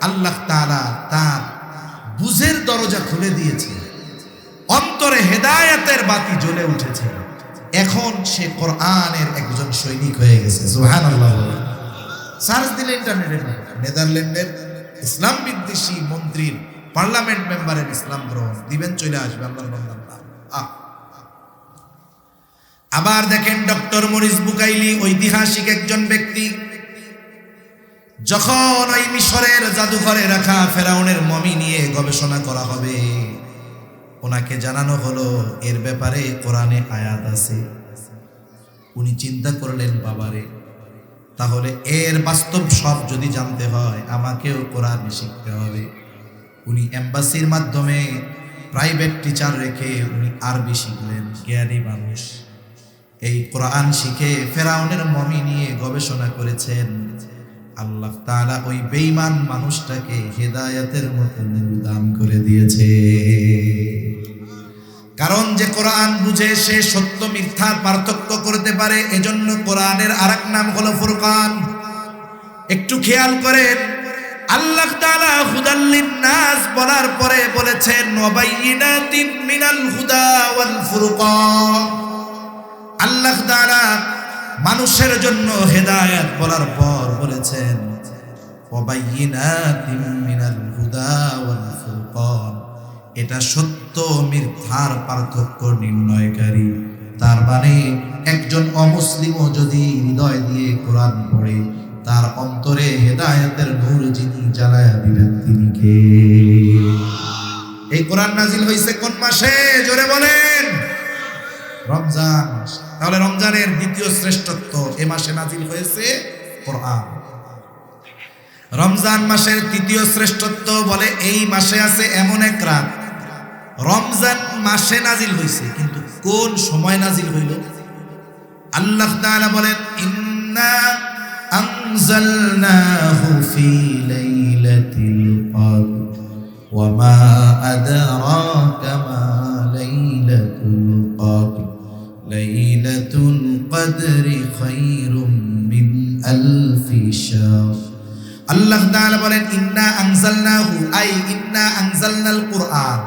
Speaker 1: আল্লাহ তাআলা তার বুঝের দরজা খুলে দিয়েছে, অন্তরে হেদায়াতের বাতি জ্বলে উঠেছে। এখন সে কোরআনের একজন সৈনিক হয়ে গেছে। সুবহানাল্লাহ। সার্চ দিলে ইন্টারনেটে নেদারল্যান্ডের ইসলাম বিদ্বেষী মন্ত্রীর পার্লামেন্ট মেম্বারের ইসলাম গ্রহণ দিবেন, চলে আসবে আল্লাহর বান্দার নাম। আবার দেখেন ডক্টর মরিস বুকাইলি, ঐতিহাসিক একজন ব্যক্তি, যখন ওই মিশরের জাদুঘরে রাখা ফেরাউনের মমি নিয়ে গবেষণা করা হবে, ওনাকে জানানো হলো এর ব্যাপারে কোরআনে আয়াত আছে। উনি চিন্তা করলেন, বাবারে, তাহলে এর বাস্তব সব যদি জানতে হয় আমাকেও কোরআন শিখতে হবে। উনি এম্বাসির মাধ্যমে প্রাইভেট টিচার রেখে উনি আরবি শিখলেন। জ্ঞানী মানুষ, এই কোরআন শিখে ফেরাউনের মমি নিয়ে গবেষণা করেছেন। আল্লাহ তাআলা ওই বেঈমান মানুষটাকে হেদায়েতের মতো নূর দান করে দিয়েছে। কারণ যে কোরআন বুঝে সে সত্য মিথ্যার পার্থক্য করতে পারে। এজন্য কোরআনের আরেক নাম হলো ফুরকান। একটু খেয়াল করেন, আল্লাহ তাআলা হুদাল লিন-নাস বলার পরে বলেছেন ওয়াবাইয়িনাতিন মিনাল হুদা ওয়াল ফুরকান। আল্লাহ তাআলা মানুষের জন্য হেদায়েত বলার পর বলেছেন ওয়াবাইয়িনাতিন মিনাল হুদা ওয়াল ফুরকান। এটা সত্য মিথ্যার পার্থক্য নির্ণয়কারী। তার মানে একজন অমুসলিমও যদি হৃদয় দিয়ে কোরআন পড়ে, তার অন্তরে হেদায়েতের নূর যিনি জ্বালায়া দিবেন তিনি কে? এই কোরআন নাজিল হয়েছে কোন মাসে? জোরে বলেন। রমজান মাস। তাহলে রমজানের দ্বিতীয় শ্রেষ্ঠত্ব এ মাসে নাজিল হয়েছে কোরআন। রমজান মাসের তৃতীয় শ্রেষ্ঠত্ব বলে এই মাসে আছে এমন এক রাত। রমজান মাসে নাজিল হয়েছে, কিন্তু কোন সময় নাজিল হইল? আল্লাহ তাআলা বলেন ইন্না আনজালনাহু ফি লাইলাতিল কদর ওয়া মা আদরাকা মা লাইলাতুল কদর লাইলাতুল কদরি খায়রুম মিন আলফি শাহর। আল্লাহ তাআলা বলেন ইন্না আনজালনাহু, আই ইন্না আনজালনাল কুরআন,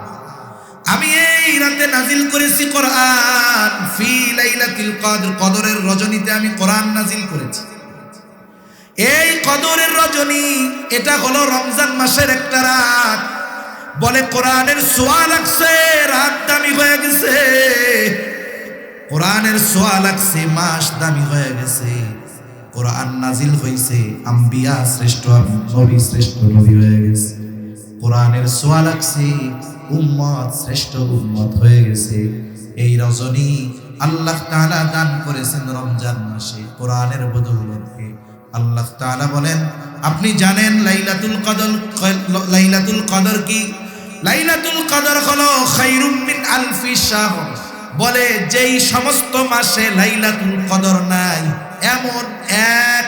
Speaker 1: আমি এই রাতে নাজিল করেছি কোরআন। ফি লাইলাতিল কদর, কদরের রজনীতে আমি কোরআন নাজিল করেছি। এই কদরের রজনী এটা হলো রমজান মাসের একটা রাত। বলে কোরআনের ছোঁয়া লাগছে, রাত দামি হয়ে গেছে। কোরআনের ছোঁয়া লাগছে, মাস দামি হয়ে গেছে। কোরআন নাজিল হয়েছে, আম্বিয়া শ্রেষ্ঠ নবী শ্রেষ্ঠ নবী হয়ে গেছে। কোরআনের ছোঁয়া লাগছে, উম্মত শ্রেষ্ঠ উম্মত হয়ে গেছে। এই রজনী আল্লাহ তাআলা দান করেছেন রমজান মাসে কোরআনের বদৌলতে। আল্লাহ তাআলা বলেন, আপনি জানেন লাইলাতুল কদর কি? লাইলাতুল কদর হলো খায়রুম মিন আলফি শাহর। বলে যেই সমস্ত মাসে লাইলাতুল কদর নাই, এমন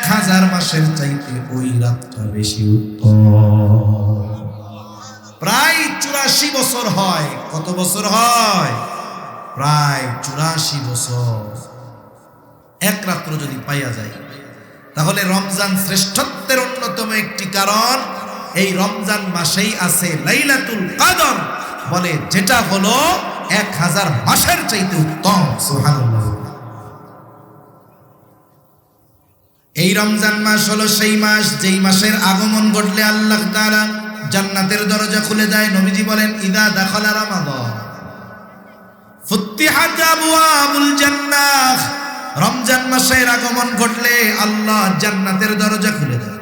Speaker 1: 1000 মাসের চাইতে ওই রাতটা বেশি উত্তম। প্রায় 84 বছর হয়। কত বছর হয়? প্রায় 84 বছর। এক রাত্র যদি পাইয়া যায়, তাহলে রমজান শ্রেষ্ঠত্বের অন্যতম একটি কারণ এই রমজান মাসেই আছে লাইলাতুল কদর, বলে যেটা হলো 1000 মাসের চাইতে উত্তম। সুবহানাল্লাহ। এই রমজান মাস হলো সেই মাস যেই মাসের আগমন ঘটলে আল্লাহ তাআলা জান্নাতের দরজা খুলে দেয়। নবীজি বলেন, ইদা দাখালা রমাদান ফুতিহাত আবওয়াবুল জান্নাহ। রমজান মাসের আগমন ঘটলে আল্লাহ জান্নাতের দরজা খুলে দেয়।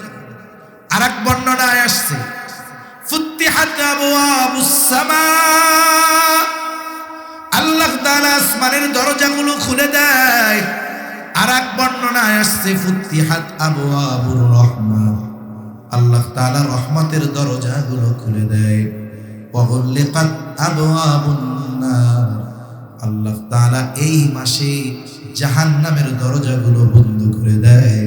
Speaker 1: আরেক বর্ণনায় আসছে ফুতিহাত আবওয়াবুস সামা। আল্লাহ তাআলা আসমানের দরজাগুলো খুলে দেয়। আরেক বর্ণনায় আসছে ফুতিহাত আবওয়াবুর রাহমাহ। আল্লাহ তাআলা রহমতের দরজাগুলো খুলে দেয়। ওয়া গুলিকাত আবওয়াবুন নার। আল্লাহ তাআলা এই মাসে জাহান্নামের দরজাগুলো বন্ধ করে দেয়।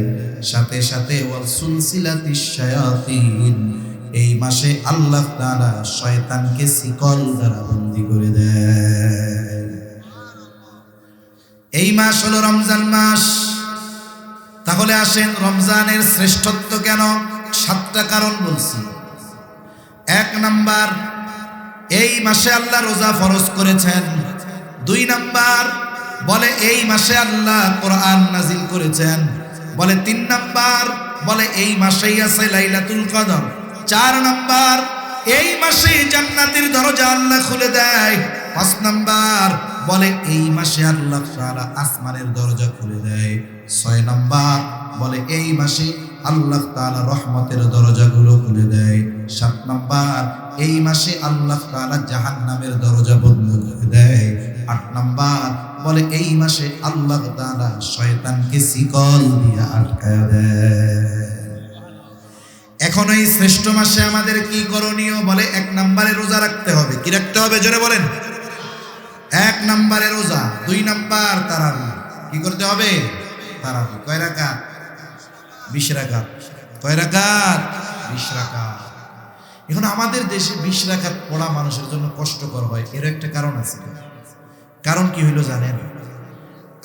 Speaker 1: সাথে সাথে ওয়াল সুলসিলাতিশ শায়াতিন। এই মাসে আল্লাহ তাআলা শয়তানকে শিকল দ্বারা বন্দী করে দেয়। এই মাস হলো রমজান মাস। তাহলে আসেন রমজানের শ্রেষ্ঠত্ব কেন? 7টা কারণ বলছি। 1 নাম্বার, এই মাসে আল্লাহ রোজা ফরজ করেছেন। 2 নাম্বার, বলে এই মাসে আল্লাহ কোরআন নাজিল করেছেন। বলে 3 নাম্বার, বলে এই মাসেই আছে লাইলাতুল কদর। 4 নাম্বার, এই মাসে জান্নাতের দরজা আল্লাহ খুলে দেয়। 5 নাম্বার, বলে এই মাসে আল্লাহ তাআলা আসমানের দরজা খুলে দেয়। 6 নাম্বার, বলে এই মাসে আল্লাহ তাআলা রহমতের দরজাগুলো খুলে দেয়। 7 নাম্বার, এই মাসে আল্লাহ তাআলা জাহান্নামের দরজা বন্ধ করে দেয়। 8 নাম্বার, বলে এই মাসে আল্লাহ তাআলা শয়তানকে শিকল দিয়ে আটকায় দেয়। এখন এই শ্রেষ্ঠ মাসে আমাদের কি করণীয়? বলে 1 নম্বরে রোজা রাখতে হবে। কি রাখতে হবে? জোরে বলেন। 1 নম্বরে রোজা। 2 নাম্বার তারাবি। কি করতে হবে? তারাবি। কয় রাকাত? 20 রাকাত। কয় রাকাত? 20 রাকাত। এখন আমাদের দেশে 20 রাকাত পড়া মানুষের জন্য কষ্টকর হয়। এর একটা কারণ আছে। কারণ কি হইল জানেন?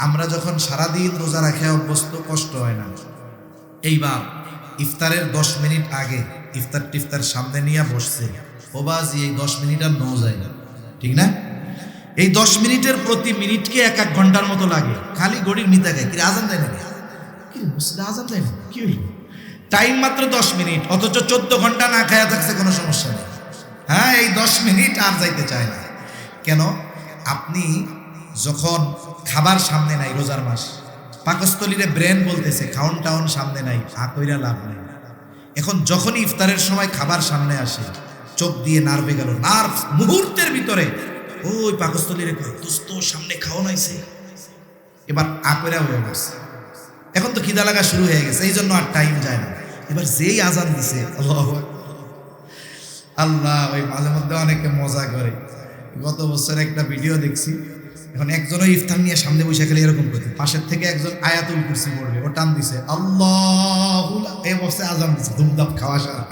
Speaker 1: আমরা যখন সারাদিন রোজা রাখে অভ্যস্ত, কষ্ট হয় না। এইবার ইফতারের 10 মিনিট আগে ইফতার সামনে নিয়ে বসছে, ও বাজি এই 10 মিনিট আর নো যায় না, ঠিক না? এই 10 মিনিটের প্রতি মিনিটকে 1-1 ঘন্টার মতো লাগে। খালি গড়ির মিতা গায়, কি আজান দেয় না? কি মসজিদে আজান দেয় না? কি হইল? টাইম মাত্র 10 মিনিট, অথচ 14 ঘন্টা না খায়া থাকছে, কোনো সমস্যা নেই। হ্যাঁ, এই 10 মিনিট আর যাইতে চায় না। কেন? আপনি যখন খাবার সামনে নাই, রোজার মাস, পাকস্থলীরে ব্রেন বলতেছে খাওন টাউন সামনে নাই, কইরা লাভ নাই। এখন যখনই ইফতারের সময় খাবার সামনে আসে, চোখ দিয়ে নার্ভে গেল, নার্ভ মুহূর্তের ভিতরে ওই পাকস্থলীরে কয় দোস্ত সামনে খাওয়ান আইছে, এবার কইরা হয়ে গেছে। এখন তো খিদা লাগা শুরু হয়ে গেছে, এই জন্য আর টাইম যায় না। এবার যেই আজান দিছে, আল্লাহ, ওই মাঝে মধ্যে অনেকে মজা করে। গত বছর একটা ভিডিও দেখছি, এখন একজনও ইফতার নিয়ে সামনে বসে খেলে এরকম করতে, পাশের থেকে একজন আয়াতুল কুরসি পড়বে, ও টান দিছে আল্লাহ, এই বসে আজান দিছে, ধুমধাম খাওয়া সারা।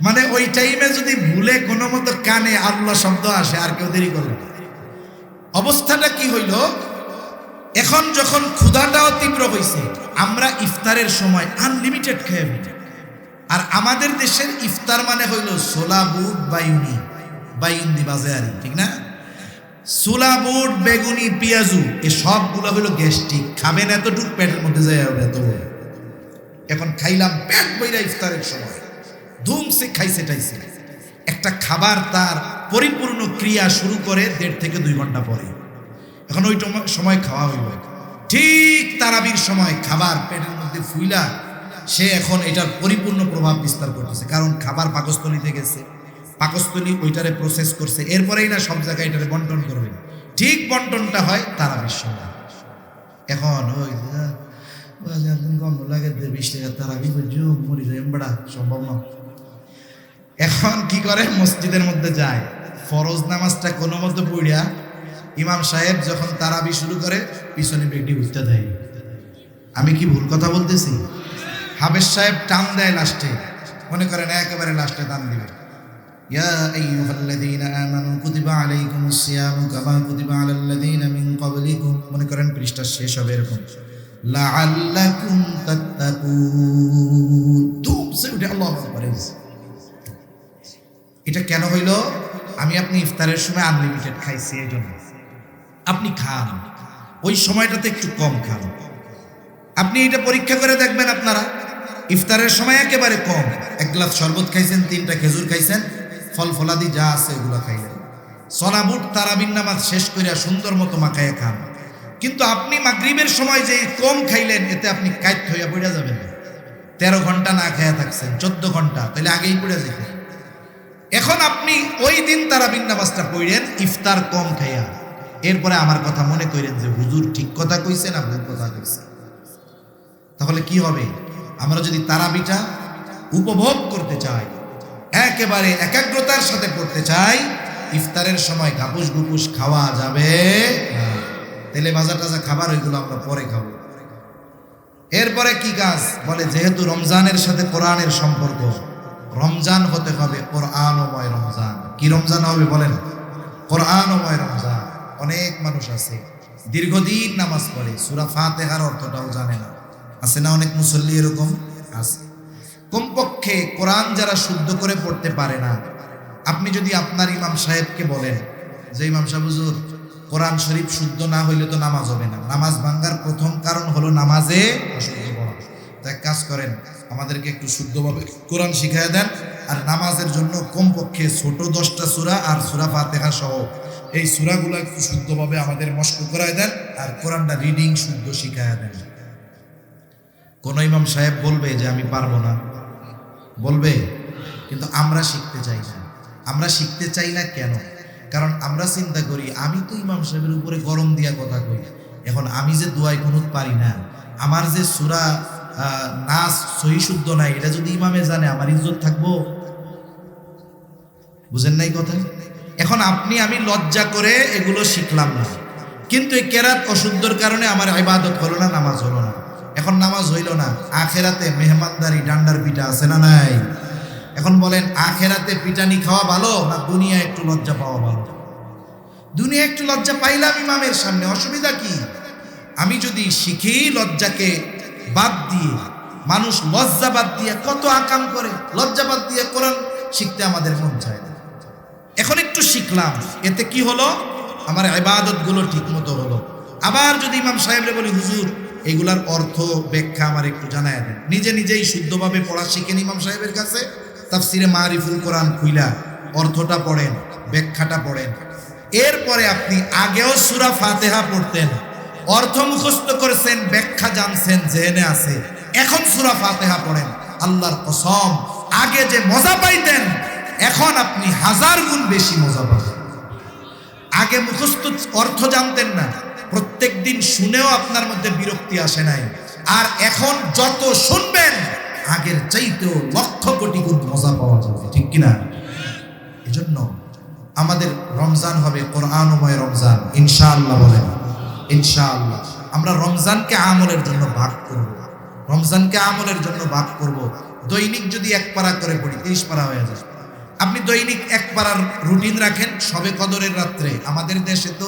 Speaker 1: মানে ওই টাইমে যদি ভুলে কোনো মতো কানে আল্লাহ শব্দ আসে, আর কেউ দেরি করবে না। অবস্থাটা কি হইল? এখন যখন ক্ষুধাটাও তীব্র হয়েছে, আমরা ইফতারের সময় আনলিমিটেড খেয়ে ফেলি। আর আমাদের দেশের ইফতার মানে হইল ছোলা বুট বাইউনি, বাইন্দি বাজারি, ঠিক না? ছোলা বুট, বেগুনি, পেঁয়াজু, এই সবগুলো হইল গ্যাস্ট্রিক। খাবেন এতটুক, পেটের মধ্যে যায় এত। এখন খাইলাম পেট বইরা ইফতারের সময়, ধুমসে খাইছে টাইছে। একটা খাবার তার পরিপূর্ণ ক্রিয়া শুরু করে 1.5 থেকে 2 ঘন্টা পরে। এখন ওই সময় খাওয়া হইল, ঠিক তারাবির সময় খাবার পেটের মধ্যে ফুইলা সে এখন এটার পরিপূর্ণ প্রভাব বিস্তার করতেছে। কারণ খাবার পাকস্থলীতে গেছে, পাকস্থলী ওইটারে প্রসেস করছে, এরপরেই না সব জায়গায় এটারে বন্টন করবে। ঠিক বন্টনটা হয় তারাবির সময়। এখন ওই গন্ধ লাগে 20 টাকা তারাবি মরি যায় বড়া সম্ভব না। এখন কি করে, মসজিদের মধ্যে যায়, ফরজ নামাজটা কোনো মতো পড়িয়া ইমাম সাহেব যখন তারাবি শুরু করে পিছনে বেগটি উঠতে দেয়। আমি কি ভুল কথা বলতেছি? হাফেজ সাহেব টান দেয় লাস্টে, মনে করেন একেবারে লাস্টে টান দিবে, ইয়া আইয়ুহাল্লাযীনা আমানু কুতিবা আলাইকুমুস সিয়ামু কামা কুতিবা আলাল্লাযীনা মিন ক্বাবলিকুম, মনে করেন পৃষ্ঠা শেষ হবে এরকম, লাআল্লাকুম তাত্তাকুন, ধুম সে উঠে আল্লাহু আকবার। এটা কেন হইল? আমি আপনি ইফতারের সময় আনলিমিটেড খাইছি, এই জন্য আপনি খান, ওই সময়টাতে একটু কম খান। আপনি এটা পরীক্ষা করে দেখবেন, আপনারা ইফতারের সময় একেবারে কম, 1 গ্লাস শরবত খাইছেন, 3টা খেজুর খাইছেন, ফল ফলাদি যা আছে এগুলো খাইলেন, সলাবুট তারাবির নামাজ শেষ করিয়া সুন্দর মতো মাখাইয়া খান। কিন্তু আপনি মাগরিবের সময় যে কম খাইলেন, এতে আপনি কাইত হইয়া পড়ে যাবেন। 13 ঘন্টা না খাইয়া থাকছেন, 14 ঘন্টা, তাহলে আগেই পড়ে যেতেন। এখন আপনি ওই দিন তারাবির নামাজটা পড়েন ইফতার কম খাইয়া, এরপরে আমার কথা মনে করেন যে হুজুর ঠিক কথা কইছেন না ভুল কথা কইছেন, তাহলে কি হবে? আমরা যদি তারাবিটা উপভোগ করতে চাই, একেবারে একাগ্রতার সাথে পড়তে চাই, ইফতারের সময় গাপুস গুপুস খাওয়া যাবে না। তেলে ভাজা টাজা খাবার ওইগুলো আমরা পরে খাবো। এরপরে কি কাজ বলে, যেহেতু রমজানের সাথে কোরআনের সম্পর্ক, রমজান হতে হবে কোরআনময় রমজান। কি রমজান হবে বলেন? কোরআনময় রমজান। অনেক মানুষ আছে দীর্ঘদিন নামাজ পড়ে, সূরা ফাতিহার অর্থটাও জানে না, আছে না অনেক মুসল্লি এরকম আছে। কমপক্ষে কোরআন যারা শুদ্ধ করে পড়তে পারে না, আপনি যদি আপনার ইমাম সাহেবকে বলেন যে ইমাম সাহেব হুজুর কোরআন শরীফ শুদ্ধ না হইলে তো নামাজ হবে না, নামাজ ভাঙ্গার প্রথম কারণ হলো নামাজে অশুদ্ধ পড়া, তো এক কাজ করেন আমাদেরকে একটু শুদ্ধভাবে কোরআন শিখাইয়া দেন, আর নামাজের জন্য কমপক্ষে ছোট 10টা সূরা আর সূরা ফাতিহা সহ এই সূরাগুলো একটু শুদ্ধভাবে আমাদের মস্ক করায় দেন, আর কোরআনটা রিডিং শুদ্ধ শিখাইয়া দেন। কোন ইমাম সাহেব বলবে যে আমি পারবো না? বলবে। কিন্তু আমরা শিখতে চাই না। আমরা শিখতে চাই না কেন? কারণ আমরা চিন্তা করি আমি তো ইমাম সাহেবের উপরে গরম দিয়া কথা কই, এখন আমি যে দুয়ায় কুনুত পারি না, আমার যে সূরা নাস সহি শুদ্ধ নাই, এটা যদি ইমামে জানে আমার ইজ্জত থাকবো? বুঝেন নাই কথা? এখন আপনি আমি লজ্জা করে এগুলো শিখলাম না, কিন্তু এই কেরাত অশুদ্ধর কারণে আমার ইবাদত হলো না, নামাজ হলো না। এখন নামাজ হইল না, আখেরাতে মেহমানদারি ডান্ডার পিঠা আছে না নাই? এখন বলেন আখেরাতে পিটানি খাওয়া ভালো না দুনিয়া একটু লজ্জা পাওয়া ভালো? দুনিয়া একটু লজ্জা পাইলাম ইমামের সামনে, অসুবিধা কি? আমি যদি শিখি লজ্জাকে বাদ দিয়ে, মানুষ লজ্জা বাদ দিয়ে কত আকাম করে, লজ্জা বাদ দিয়ে কোরআন শিখতে আমাদের মন চায় না। এখন একটু শিখলাম, এতে কি হলো? আমার ইবাদত গুলো ঠিক মতো হলো। আবার যদি ইমাম সাহেবরে বলি হুজুর এগুলার অর্থ ব্যাখ্যা আমার একটু জানায় দেন, নিজে নিজেই শুদ্ধভাবে পড়া শিখেন ইমাম সাহেবের কাছে, তাফসিরে মারিফুল কোরআন খুইলা অর্থটা পড়েন, ব্যাখ্যাটা পড়েন। এরপরে আপনি আগেও সূরা ফাতিহা পড়তেন, অর্থ মুখস্থ করেছেন, ব্যাখ্যা জানছেন, জেনে আছে, এখন সূরা ফাতিহা পড়েন, আল্লাহর কসম আগে যে মজা পাইতেন এখন আপনি 1000 গুণ বেশি মজা পাবেন। আগে মুখস্থ অর্থ জানতেন না, প্রত্যেক দিন শুনেও আপনার মধ্যে বিরক্তি আসে নাই, আর এখন যত শুনবেন আগের চাইতেও লক্ষ কোটি গুণ মজা পাওয়া যাবে, ঠিক কিনা? এজন্য আমাদের রমজান হবে কোরআনময় রমজান ইনশাআল্লাহ। বলেন ইনশাআল্লাহ। আমরা রমজানকে আমলের জন্য ভাগ করব, রমজানকে আমলের জন্য ভাগ করব। দৈনিক যদি 1 পারা করে পড়ি 30 পারা হয়ে যায়। আপনি দৈনিক 1 পারার রুটিন রাখেন। শবে কদরের রাত্রে, আমাদের দেশে তো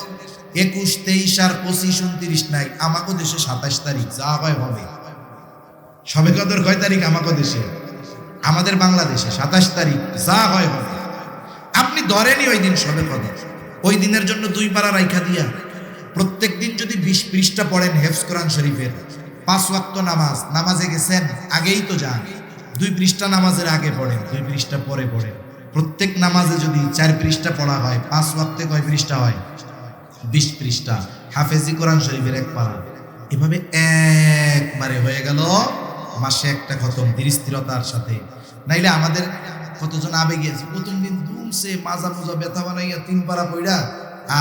Speaker 1: 21, 23 আর 25, 29 নাই, আমাকে দেশে 27 তারিখ যা হয় হবে। শবে কদর কয় তারিখ আমাকে দেশে? আমাদের বাংলাদেশে 27 তারিখ, যা হয় হবে। আপনি ধরেনই ওই দিন শবে কদর, ওই দিনের জন্য 2 পারা রাইখা দিয়া প্রত্যেক দিন যদি 20 পৃষ্ঠা পড়েন হেফজ কোরআন শরীফের, 5 ওয়াক্ত নামাজ, নামাজে গেছেন আগেই তো যান, 2 পৃষ্ঠা নামাজের আগে পড়েন, 2 পৃষ্ঠা পরে পড়েন। প্রত্যেক নামাজে যদি 4 পৃষ্ঠা পড়া হয়, 5 ওয়াক্তে কয় পৃষ্ঠা হয়? 20 পৃষ্ঠা। হাফেজি কোরআন শরীফের 1 পারা, এভাবে একবারে হয়ে গেল মাসে একটা খতম, ধীর স্থিরতার সাথে। নাইলে আমাদের কতজন আবেগে প্রথম দিন দুমছে মাজা মোজা ব্যথা বানাইয়া 3 পারা পড়া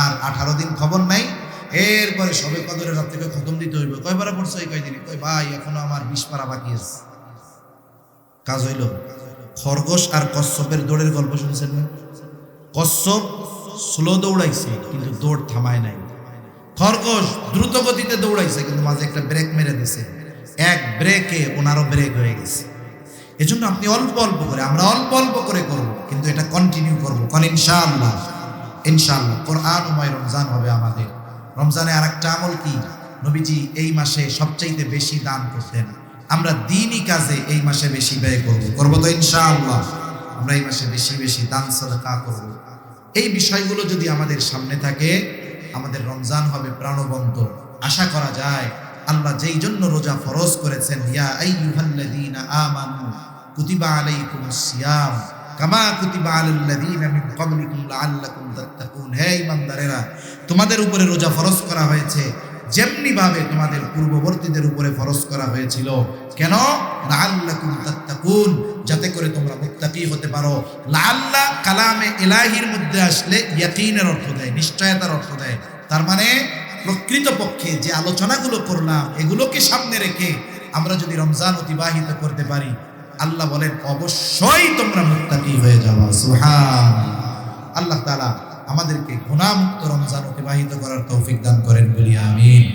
Speaker 1: আর 18 দিন খবর নাই। এরপরে সবে কদরের রাত থেকে খতম দিতে হইব। কয়বার পড়ছো এই কয়দিনে? কই ভাই এখনো আমার 20 পারা বাকি আছে। কাজ হইল। খরগোশ আর কচ্ছপের দৌড়ের গল্প শুনছেন না? কচ্ছপ স্লো দৌড়াইছে কিন্তু দৌড় থামায় নাই। খরগোশ দ্রুত গতিতে দৌড়াইছে কিন্তু মাঝে একটা ব্রেক মেরে দিছে। এক ব্রেকে ওনারও ব্রেক হয়ে গেছে। এজন্য আপনি অল্প অল্প করে, আমরা অল্প অল্প করে করব, কিন্তু এটা কন্টিনিউ করবো। কারণ ইনশাআল্লাহ ইনশাআল্লাহ কোরআনময় রমজান হবে আমাদের। রমজানে আরেকটা আমল কি? নবীজি এই মাসে সবচাইতে বেশি দান করতেন। আমরা দ্বীনি কাজে এই মাসে বেশি ব্যয় করব তো ইনশাআল্লাহ। আমরা এই মাসে বেশি বেশি দান সাদকা করব। এই বিষয়গুলো যদি আমাদের সামনে থাকে, আমাদের রমজান হবে প্রাণবন্ত। আশা করা যায় আল্লাহ যেই জন্য রোজা ফরজ করেছেন, ইয়া আইয়ুহাল্লাযীনা আমানু কুতিবা আলাইকুমুস সিয়াম কামা কুতিবা আলাল্লাযীনা মিন ক্বাবলিকুম লাআল্লাকুম তাত্তাকুন। হে ঈমানদারেরা, তোমাদের উপরে রোজা ফরজ করা হয়েছে যেমনি ভাবে তোমাদের পূর্ববর্তীদের উপরে ফরজ করা হয়েছিল। কেন? লাআল্লাকুম তাত্তাকুন, যাতে করে তোমরা মুত্তাকি হতে পারো। লাআল্লা কালামে ইলাহির মধ্যে আসলে ইয়াকিনের অর্থ দেয়, নিশ্চয়তার অর্থ দেয়। তার মানে প্রকৃতপক্ষে যে আলোচনাগুলো করলাম এগুলোকে সামনে রেখে আমরা যদি রমজান অতিবাহিত করতে পারি, আল্লাহ বলেন অবশ্যই তোমরা মুত্তাকি হয়ে যাবে। সুবহানাল্লাহ। আল্লাহ তাআলা আমাদেরকে গুনাহমুক্ত রমজান অতিবাহিত করার তৌফিক দান করেন বলি আমিন।